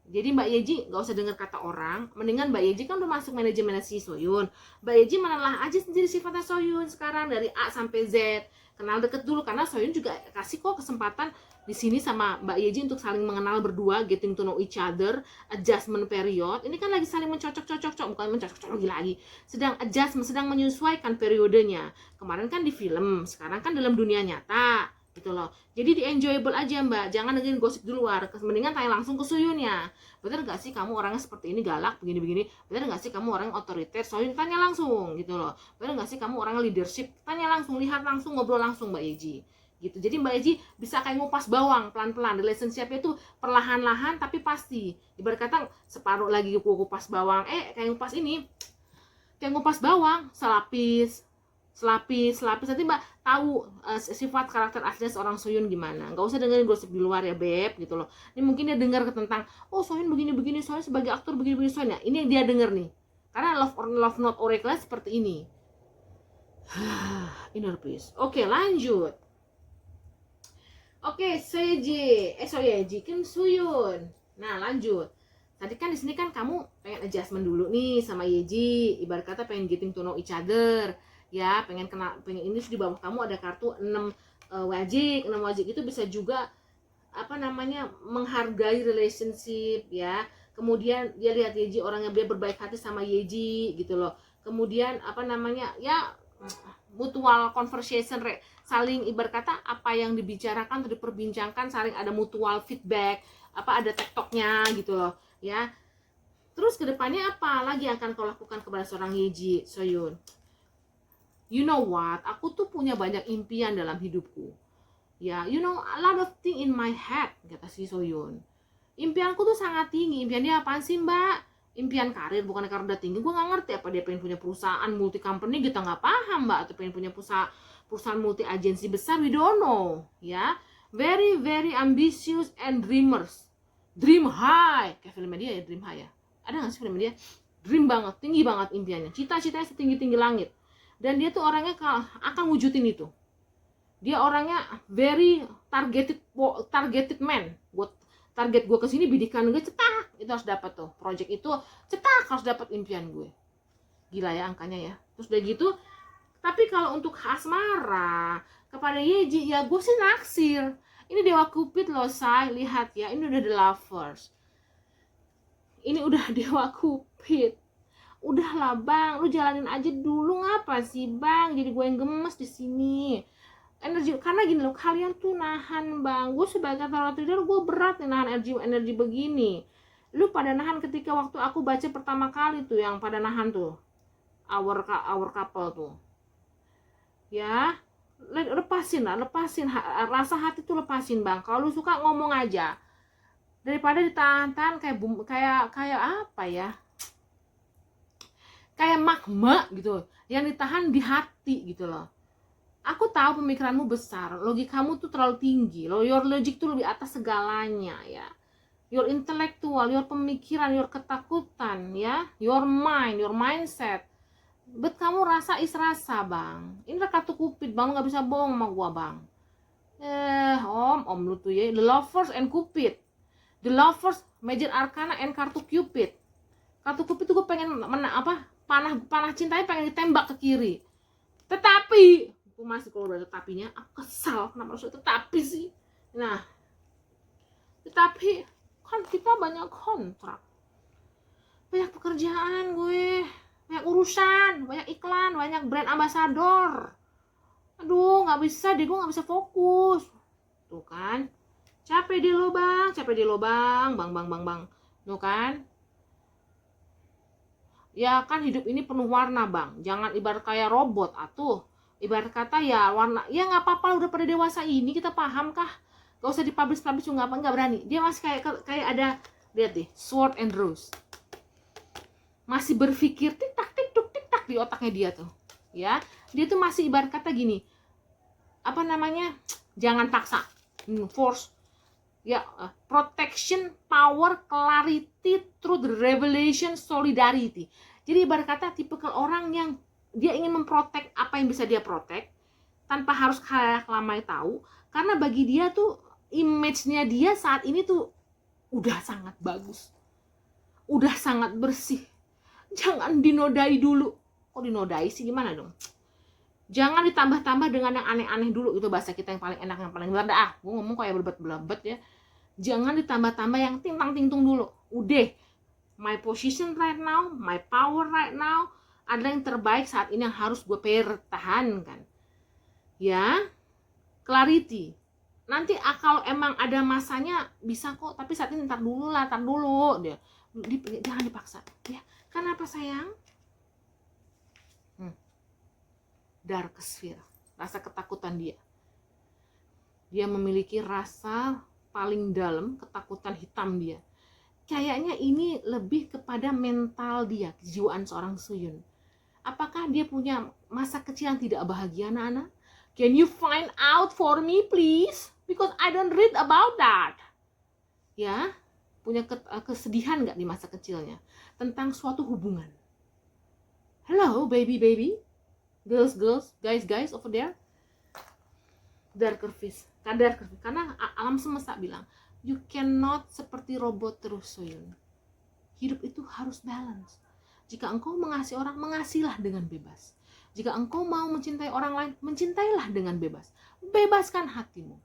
Jadi Mbak Yeji nggak usah dengar kata orang, mendingan Mbak Yeji kan udah masuk manajemen si Soyun. Mbak Yeji menelaah aja sendiri sifatnya Soyun sekarang dari A sampai Z. Kenal deket dulu, karena Soyun juga kasih kok kesempatan di sini sama Mbak Yeji untuk saling mengenal berdua, getting to know each other, adjustment period. Ini kan lagi saling mencocok-cocok, bukan mencocok-cocok lagi, sedang adjustment, sedang menyesuaikan periodenya. Kemarin kan di film, sekarang kan dalam dunia nyata gitu loh. Jadi di enjoyable aja Mbak, jangan dengerin gosip di luar, mendingan tanya langsung ke Suyunnya. Bener gak sih kamu orangnya seperti ini, galak begini-begini? Bener gak sih kamu orang otoriter? Suyun tanya langsung gitu loh. Bener gak sih kamu orang leadership? Tanya langsung, lihat langsung, ngobrol langsung Mbak Yeji gitu. Jadi Mbak Yeji bisa kayak ngupas bawang pelan-pelan, relationship-nya itu perlahan-lahan tapi pasti. Ibarat kata separuh lagi kupas bawang, kayak ngupas ini, kayak ngupas bawang, selapis nanti Mbak tahu sifat karakter asli seorang Soyun gimana. Nggak usah dengerin gosip di luar ya Beb gitu loh. Ini mungkin dia dengar tentang Soyun begini-begini, Soyun sebagai aktor begini-begini Soyun ya. Ini dia denger nih. Karena love not oracle seperti ini. Inner peace. Oke, lanjut. Oke, Soyeji Kim Suyun. Nah, lanjut. Tadi kan di sini kan kamu pengen adjustment dulu nih sama Yeji, ibarat kata pengen getting to know each other. Ya, pengen ini di bawah kamu ada kartu 6 wajik. 6 wajik itu bisa juga menghargai relationship ya. Kemudian dia lihat Yeji orangnya, dia berbaik hati sama Yeji gitu loh. Kemudian ya mutual conversation, saling ibarat kata apa yang dibicarakan atau diperbincangkan, saling ada mutual feedback, ada tektoknya gitu loh ya. Terus kedepannya apa lagi yang akan kau lakukan kepada seorang Yeji Soyun? You know what, aku tuh punya banyak impian dalam hidupku. Ya, you know, a lot of thing in my head, kata si Soyun. Impianku tuh sangat tinggi. Impian dia apaan sih Mbak? Impian karir, bukan karir udah tinggi. Gue gak ngerti apa dia pengen punya perusahaan multi company, kita gak paham Mbak. Atau pengen punya perusahaan multi agensi besar, we don't know. Ya, very very ambitious and dreamers. Dream high, kayak filmnya dia ya, Dream High ya. Ada gak sih filmnya dia? Dream banget, tinggi banget impiannya. Cita-citanya setinggi-tinggi langit. Dan dia tuh orangnya akan wujudin itu. Dia orangnya very targeted man. Buat target gue kesini, bidikan gue cetak, itu harus dapat tuh. Project itu cetak, harus dapat impian gue. Gila ya angkanya ya. Terus udah gitu, tapi kalau untuk asmara kepada Yeji, ya gue sih naksir. Ini Dewa Cupid loh say, lihat ya, ini udah The Lovers. Ini udah Dewa Cupid. Udahlah bang, lu jalanin aja dulu. Ngapa sih bang jadi gue yang gemes di sini? Energi, karena gini loh, kalian tuh nahan bang. Gue sebagai content trader, gue berat nih nahan energi begini. Lu pada nahan ketika waktu aku baca pertama kali tuh, yang pada nahan tuh our couple tuh ya. Lepasin lah, lepasin rasa hati tuh, lepasin bang. Kalau lu suka ngomong aja daripada ditahan-tahan kayak apa ya, kayak magma gitu yang ditahan di hati gitu loh. Aku tahu pemikiranmu besar, logikamu tuh terlalu tinggi, your logic tuh lebih atas segalanya ya. Your intellectual, your pemikiran, your ketakutan ya, your mind, your mindset. Bet kamu rasa rasa bang. Ini kartu Cupid bang, lu gak bisa bohong sama gua bang. Om lu tuh ya, the lovers and Cupid. The lovers, Major Arcana and kartu Cupid. Kartu Cupid tuh gue pengen panah cintanya pengen ditembak ke kiri. Tetapi aku masih, kalau udah tetapinya aku kesal, kenapa harus tetapi sih. Nah, tetapi kan kita banyak kontrak, banyak pekerjaan, gue banyak urusan, banyak iklan, banyak brand ambassador. Aduh, nggak bisa deh, gue nggak bisa fokus tuh kan. Capek deh lo bang, bang tuh kan. Ya kan hidup ini penuh warna bang, jangan ibarat kayak robot atuh. Ibarat kata ya warna, ya nggak apa-apa, udah pada dewasa ini kita paham kah? Gak usah dipublish juga, nggak berani. Dia masih kayak ada, lihat deh, sword and rose, masih berpikir tik tak di otaknya dia tuh ya. Dia tuh masih ibarat kata gini, apa namanya, jangan paksa, force ya, protection, power, clarity, truth, revelation, solidarity. Jadi ibarat kata tipikal orang yang dia ingin memprotek apa yang bisa dia protek tanpa harus ramai tahu, karena bagi dia tuh image-nya dia saat ini tuh udah sangat bagus, udah sangat bersih. Jangan dinodai dulu. Kok dinodai sih, gimana dong? Jangan ditambah-tambah dengan yang aneh-aneh dulu, itu bahasa kita yang paling enak, yang paling benar. Gue ngomong kayak belebet-belebet ya. Jangan ditambah-tambah yang tintang-tintung dulu. Udah, my position right now, my power right now adalah yang terbaik saat ini yang harus gue pertahankan ya. Clarity, nanti kalau emang ada masanya bisa kok, tapi saat ini tar dulu dia jangan dipaksa ya. Kenapa sayang? Dark sphere, rasa ketakutan dia memiliki rasa paling dalam, ketakutan hitam dia. Kayaknya ini lebih kepada mental dia, kejiwaan seorang Suyun. Apakah dia punya masa kecil yang tidak bahagia, anak-anak? Can you find out for me please? Because I don't read about that. Ya, punya kesedihan nggak di masa kecilnya tentang suatu hubungan? Hello baby, girls, guys over there. Darker fish, karena alam semesta bilang you cannot seperti robot terus, Soyun. Hidup itu harus balance. Jika engkau mengasihi orang, mengasihilah dengan bebas. Jika engkau mau mencintai orang lain, mencintailah dengan bebas. Bebaskan hatimu.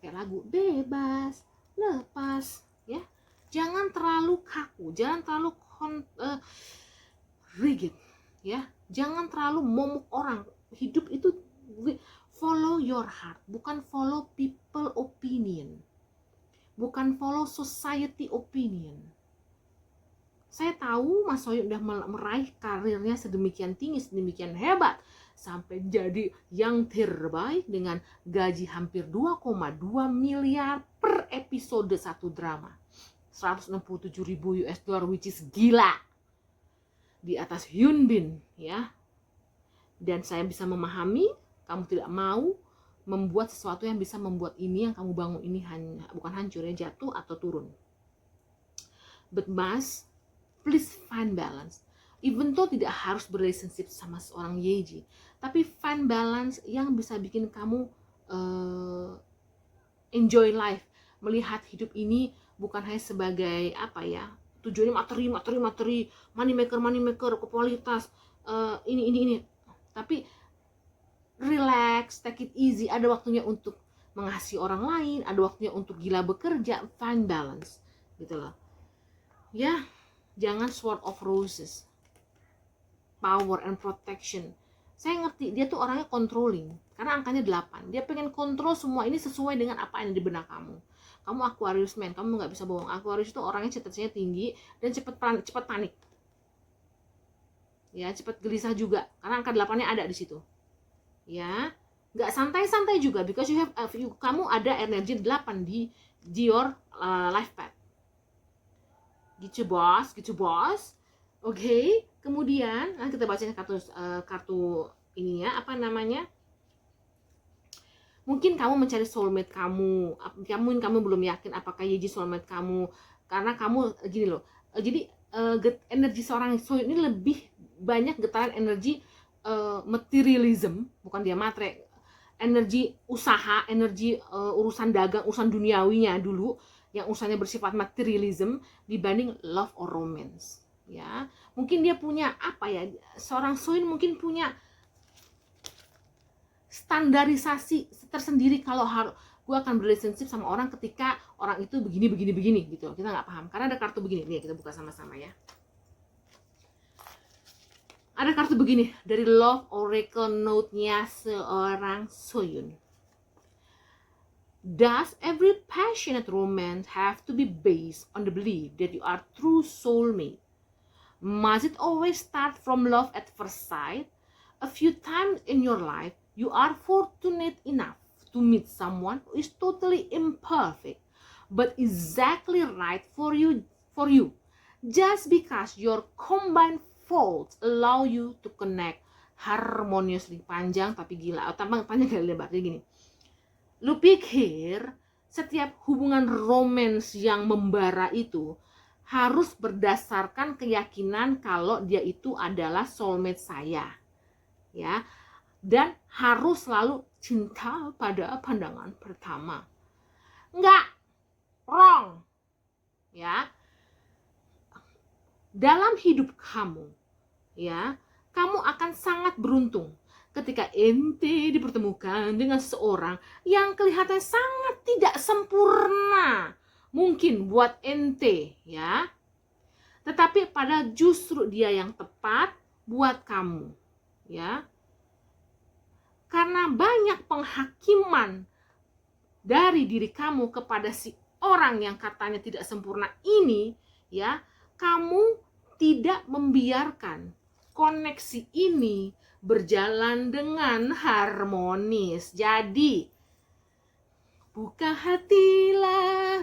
Kayak lagu, bebas, lepas, ya. Jangan terlalu kaku, jangan terlalu rigid, ya. Jangan terlalu momok orang. Hidup itu follow your heart, bukan follow people opinion, bukan follow society opinion. Saya tahu Mas Soyun udah meraih karirnya sedemikian tinggi, sedemikian hebat, sampai jadi yang terbaik dengan gaji hampir 2,2 miliar per episode satu drama, 167.000 US dollar, which is gila, di atas Hyun Bin ya. Dan saya bisa memahami kamu tidak mau membuat sesuatu yang bisa membuat ini yang kamu bangun ini bukan hancur ya, jatuh atau turun. But Mas, please find balance. Even though tidak harus berrelationship sama seorang Yeji, tapi find balance yang bisa bikin kamu enjoy life, melihat hidup ini bukan hanya sebagai apa ya, tujuannya materi, money maker, kualitas, ini, tapi relax, take it easy. Ada waktunya untuk mengasihi orang lain, ada waktunya untuk gila bekerja, find balance gitu loh ya. Jangan sword of roses, power and protection. Saya ngerti dia tuh orangnya controlling karena angkanya 8. Dia pengen kontrol semua ini sesuai dengan apa yang di benak kamu. Kamu Aquarius man, kamu nggak bisa bohong. Aquarius itu orangnya ceritanya tinggi dan cepat panik. Ya, cepat gelisah juga karena angka 8-nya ada di situ. Ya, nggak santai-santai juga because kamu ada energi 8 di your life path. Gitu bos. Oke, kemudian kita bacain kartu ininya apa namanya? Mungkin kamu mencari soulmate kamu belum yakin apakah Yeji soulmate kamu karena kamu gini loh. Jadi energi seorang soul ini lebih banyak getaran energi materialism, bukan dia matre, energi usaha, energi urusan dagang, urusan duniawinya dulu yang usahanya bersifat materialism dibanding love or romance. Ya, mungkin dia punya apa ya? Seorang soul mungkin punya standarisasi tersendiri kalau gue akan berrelationship sama orang ketika orang itu begini gitu. Kita nggak paham karena ada kartu begini nih, kita buka sama-sama ya. Ada kartu begini dari Love Oracle Note-nya seorang Soyun. Does every passionate romance have to be based on the belief that you are true soulmate? Must it always start from love at first sight? A few times in your life, you are fortunate enough to meet someone who is totally imperfect, but exactly right for you. Just because your combined faults allow you to connect harmoniously. Panjang tapi gila. Panjang kali lebar. Jadi gini. Lu pikir setiap hubungan romance yang membara itu harus berdasarkan keyakinan kalau dia itu adalah soulmate saya. Ya. Dan harus selalu cinta pada pandangan pertama. Enggak. Wrong. Ya. Dalam hidup kamu, ya, kamu akan sangat beruntung ketika ente dipertemukan dengan seseorang yang kelihatan sangat tidak sempurna mungkin buat ente, ya. Tetapi pada justru dia yang tepat buat kamu, ya. Karena banyak penghakiman dari diri kamu kepada si orang yang katanya tidak sempurna ini, ya, kamu tidak membiarkan koneksi ini berjalan dengan harmonis. Jadi, buka hatinya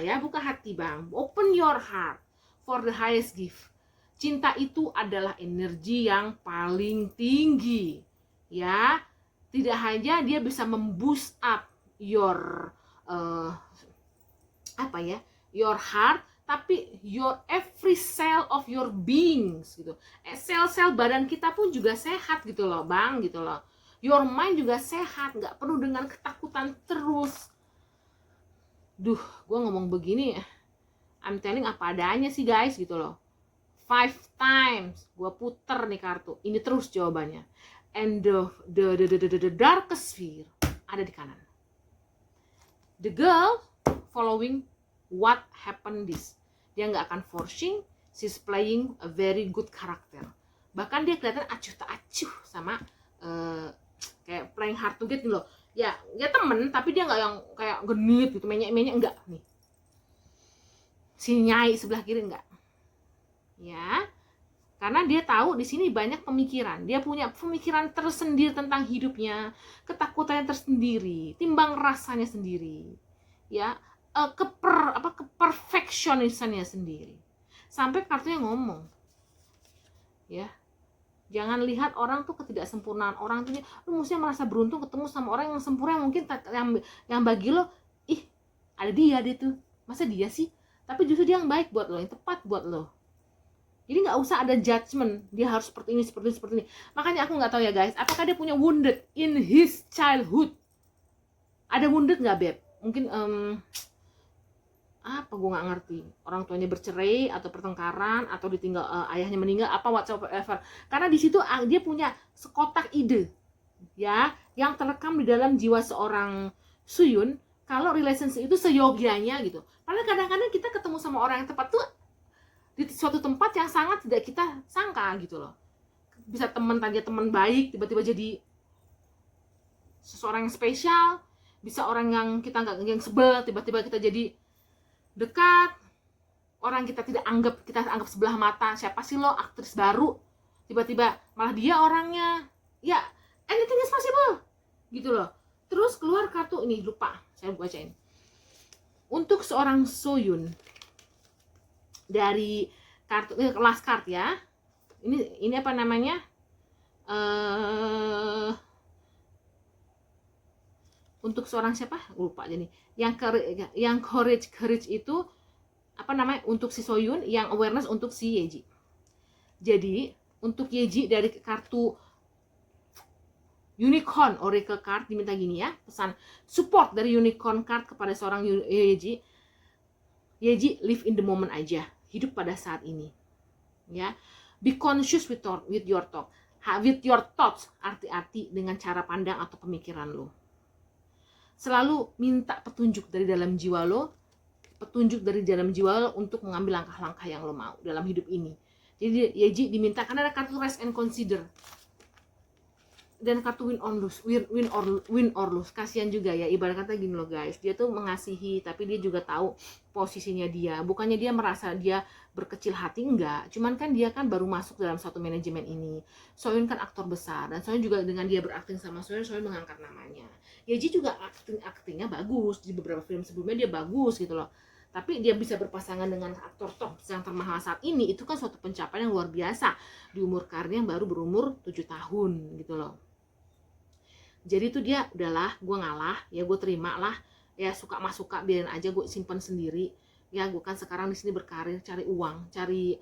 ya, buka hati bang. Open your heart for the highest gift. Cinta itu adalah energi yang paling tinggi, ya. Tidak hanya dia bisa memboost up your your heart, tapi your every cell of your beings gitu. Sel-sel badan kita pun juga sehat gitu loh bang, gitu loh. Your mind juga sehat, nggak perlu dengan ketakutan terus. Gue ngomong begini, I'm telling apa adanya sih guys gitu loh. 5 times gue puter nih kartu, ini terus jawabannya. And the darkest sphere ada di kanan. The girl following what happened this. Dia nggak akan forcing, she's playing a very good character. Bahkan dia kelihatan acuh tak acuh sama kayak playing hard to get gitu loh. Ya temen, tapi dia nggak yang kayak genit gitu, menyek-menyek enggak nih. Si Nyai sebelah kiri enggak. Ya. Karena dia tahu di sini banyak pemikiran. Dia punya pemikiran tersendiri tentang hidupnya, ketakutannya tersendiri, timbang rasanya sendiri. Ya. Keperfectionisannya sendiri. Sampai kartunya ngomong, ya, jangan lihat orang tuh ketidaksempurnaan orang tuh. Lu mesti merasa beruntung ketemu sama orang yang sempurna, mungkin yang bagi lo, ada dia tuh, masa dia sih? Tapi justru dia yang baik buat lo, yang tepat buat lo. Jadi nggak usah ada judgment, dia harus seperti ini. Makanya aku nggak tahu ya guys, apakah dia punya wounded in his childhood? Ada wounded nggak beb? Mungkin gue nggak ngerti, orang tuanya bercerai atau pertengkaran atau ditinggal ayahnya meninggal apa whatsoever. Karena di situ dia punya sekotak ide, ya, yang terekam di dalam jiwa seorang Suyun kalau relationship itu seyogianya gitu. Padahal kadang-kadang kita ketemu sama orang yang tepat tuh suatu tempat yang sangat tidak kita sangka gitu loh. Bisa teman baik tiba-tiba jadi seseorang yang spesial, bisa orang yang kita nggak yang sebel tiba-tiba kita jadi dekat, orang kita anggap sebelah mata, siapa sih lo, aktris baru, tiba-tiba malah dia orangnya. Ya, anything is possible gitu loh. Terus keluar kartu ini, lupa saya bacain. Untuk seorang Soyun dari kartu last card ya. Ini apa namanya? Untuk seorang siapa? Lupa jadi. Yang courage itu apa namanya? Untuk si Soyun, yang awareness untuk si Yeji. Jadi, untuk Yeji dari kartu Unicorn Oracle card diminta gini ya, pesan support dari Unicorn card kepada seorang Yeji. Yeji, live in the moment aja, hidup pada saat ini. Ya. Be conscious with your thought. With your thoughts, arti-arti dengan cara pandang atau pemikiran lo. Selalu minta petunjuk dari dalam jiwa lo, untuk mengambil langkah-langkah yang lo mau dalam hidup ini. Jadi Yeji diminta, karena ada kartu rest and consider dan kartu win or lose. Kasihan juga ya, ibarat kata gini loh guys, dia tuh mengasihi tapi dia juga tahu posisinya dia. Bukannya dia merasa dia berkecil hati, enggak, cuman kan dia kan baru masuk dalam satu manajemen ini. Soyun kan aktor besar, dan Soyun juga dengan dia berakting sama Soyun mengangkat namanya. Yeji juga aktingnya bagus, di beberapa film sebelumnya dia bagus gitu loh. Tapi dia bisa berpasangan dengan aktor top yang termahal saat ini, itu kan suatu pencapaian yang luar biasa di umur karirnya yang baru berumur 7 tahun gitu loh. Jadi tuh dia udahlah, gue ngalah ya, gue terima lah ya, suka mas suka biarin aja, gue simpan sendiri ya. Gue kan sekarang di sini berkarir, cari uang, cari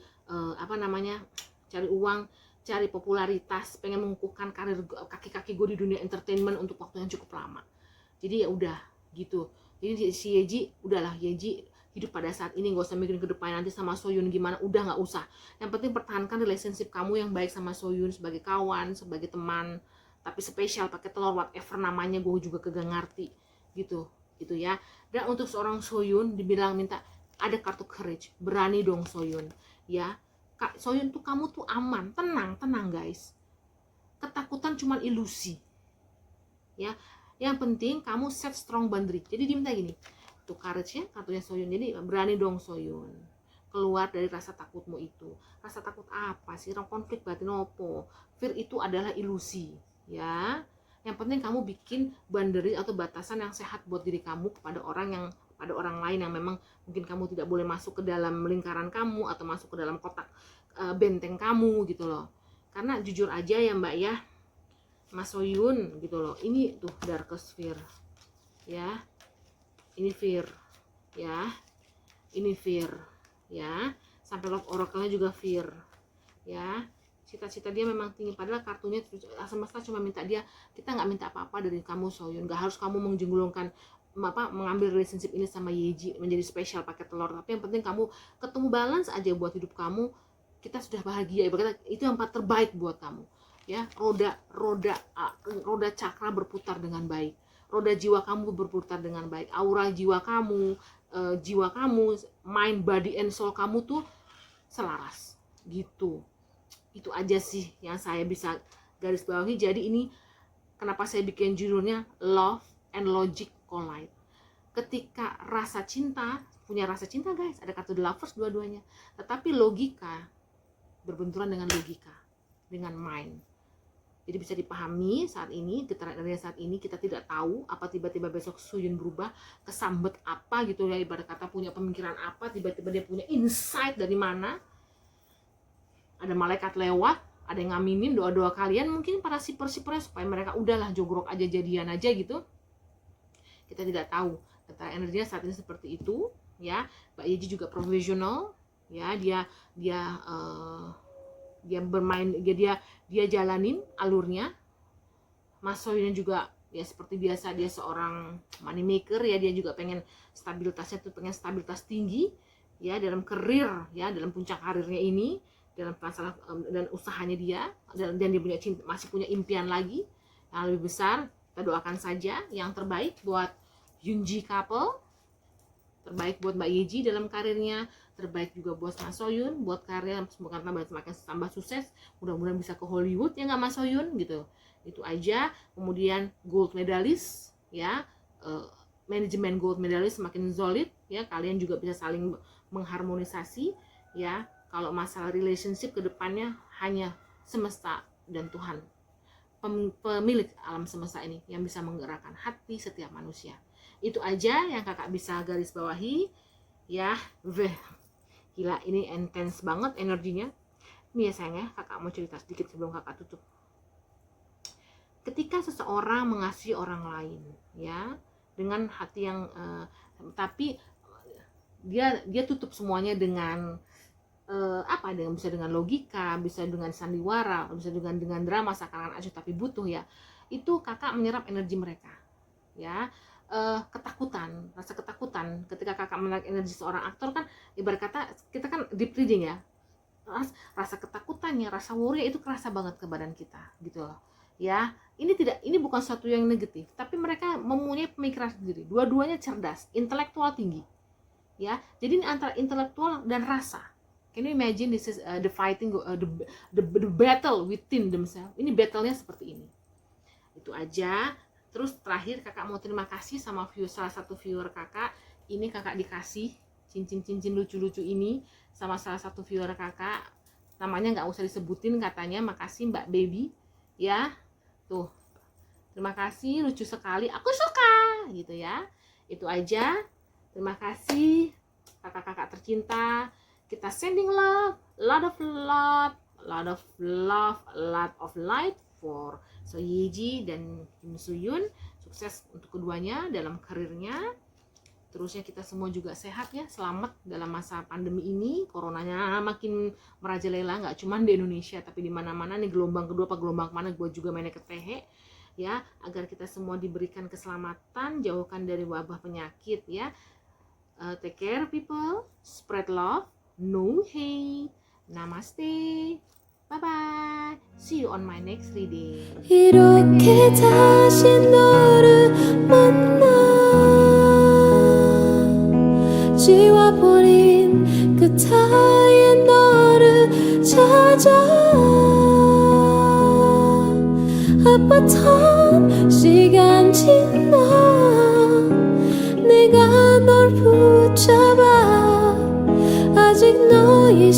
cari uang, cari popularitas, pengen mengukuhkan karir kaki gue di dunia entertainment untuk waktu yang cukup lama. Jadi ya udah gitu. Jadi si Yeji, udahlah Yeji, hidup pada saat ini, gak usah mikirin ke depan nanti sama Soyun gimana, udah gak usah. Yang penting pertahankan relationship kamu yang baik sama Soyun sebagai kawan, sebagai teman, tapi spesial pakai telur whatever namanya, gue juga kagak ngerti gitu ya. Dan untuk seorang Soyun dibilang minta ada kartu courage, berani dong Soyun ya. Kak Soyun tuh, kamu tuh aman, tenang guys, ketakutan cuma ilusi ya. Yang penting kamu set strong boundary. Jadi diminta gini tuh courage-nya, kartunya Soyun. Jadi berani dong Soyun, keluar dari rasa takutmu itu. Rasa takut apa sih? Konflik batin opo. Fear itu adalah ilusi ya. Yang penting kamu bikin boundary atau batasan yang sehat buat diri kamu kepada orang lain yang memang mungkin kamu tidak boleh masuk ke dalam lingkaran kamu atau masuk ke dalam kotak benteng kamu gitu loh. Karena jujur aja ya Mbak ya, Mas Soyun gitu loh, ini tuh darkest fear ya, ini fear ya, ini fear ya, sampai love oracle-nya juga fear ya. Cita-cita dia memang tinggi, padahal kartunya semesta cuma minta dia, kita nggak minta apa-apa dari kamu Soyun, nggak harus kamu menjenggulungkan mengambil relationship ini sama Yeji menjadi spesial pakai telur, tapi yang penting kamu ketemu balance aja buat hidup kamu, kita sudah bahagia. Ibaratnya itu yang terbaik buat kamu ya. Roda cakra berputar dengan baik, roda jiwa kamu berputar dengan baik, aura jiwa kamu, mind, body, and soul kamu tuh selaras gitu. Itu aja sih yang saya bisa garis bawahi. Jadi ini kenapa saya bikin judulnya Love and Logic Collide. Ketika punya rasa cinta guys, ada kartu The Lovers dua-duanya, tetapi logika berbenturan dengan logika, dengan mind. Jadi bisa dipahami saat ini, getaran energi saat ini kita tidak tahu apa tiba-tiba besok Soyun berubah, kesambet apa gitu ya, ibarat kata punya pemikiran apa, tiba-tiba dia punya insight dari mana. Ada malaikat lewat, ada yang ngaminin doa-doa kalian, mungkin para siper-sipernya supaya mereka udahlah jogrok aja, jadian aja gitu. Kita tidak tahu. Getaran energinya saat ini seperti itu ya. Mbak Yeji juga profesional ya, dia bermain, dia jalanin alurnya. Mas Soyun juga ya seperti biasa, dia seorang money maker ya, dia juga pengen stabilitasnya tuh, pengen stabilitas tinggi ya dalam karir ya, dalam puncak karirnya ini, dalam masalah dan usahanya dia, dan dia masih punya impian lagi yang lebih besar. Kita doakan saja yang terbaik buat Yunji couple. terbaik buat Mbak Yeji dalam karirnya, terbaik juga buat Mas Soyun buat karir, semoga semakin tambah sukses, mudah-mudahan bisa ke Hollywood ya nggak Mas Soyun gitu. Itu aja. Kemudian gold medalist ya, manajemen gold medalist semakin solid ya, kalian juga bisa saling mengharmonisasi ya. Kalau masalah relationship ke depannya hanya semesta dan Tuhan, pemilik alam semesta ini, yang bisa menggerakkan hati setiap manusia. Itu aja yang kakak bisa garis bawahi ya. Gila, ini intens banget energinya. Ini ya sayang ya, kakak mau cerita sedikit sebelum kakak tutup. Ketika seseorang mengasihi orang lain ya dengan hati yang tapi dia tutup semuanya dengan dengan bisa dengan logika, bisa dengan sandiwara, bisa dengan drama seakan-akan acuh tapi butuh ya. Itu kakak menyerap energi mereka ya. Ketakutan, rasa ketakutan ketika kakak menarik energi seorang aktor kan ibarat kata kita kan deep reading ya. Rasa ketakutannya, rasa worry itu kerasa banget ke badan kita gitu loh. Ya, ini bukan sesuatu yang negatif, tapi mereka mempunyai pemikiran sendiri. Dua-duanya cerdas, intelektual tinggi. Ya, jadi ini antara intelektual dan rasa. Can you imagine this is the fighting, the battle within themselves. Ini battle-nya seperti ini. Itu aja. Terus terakhir kakak mau terima kasih sama salah satu viewer kakak. Ini kakak dikasih cincin-cincin lucu-lucu ini sama salah satu viewer kakak. Namanya nggak usah disebutin katanya. Makasih Mbak Baby. Ya, tuh. Terima kasih, lucu sekali. Aku suka gitu ya. Itu aja. Terima kasih kakak-kakak tercinta. Kita sending love, lot of love, lot of love, a lot of light for So Yeji dan Kim Soo-yoon. Sukses untuk keduanya dalam karirnya. Terusnya kita semua juga sehat ya, selamat dalam masa pandemi ini. Coronanya makin merajalela, nggak cuma di Indonesia tapi di mana-mana nih, gelombang kedua apa gelombang mana gue juga mainnya ketehe ya, agar kita semua diberikan keselamatan, jauhkan dari wabah penyakit ya. Take care people, spread love, no hate. Namaste. Bye bye. See you on my next reading. 이렇게 다시 너를 만나 지워버린 그 타의 너를 찾아 아팠던 시간 지나 내가 널 붙잡아 아직 너의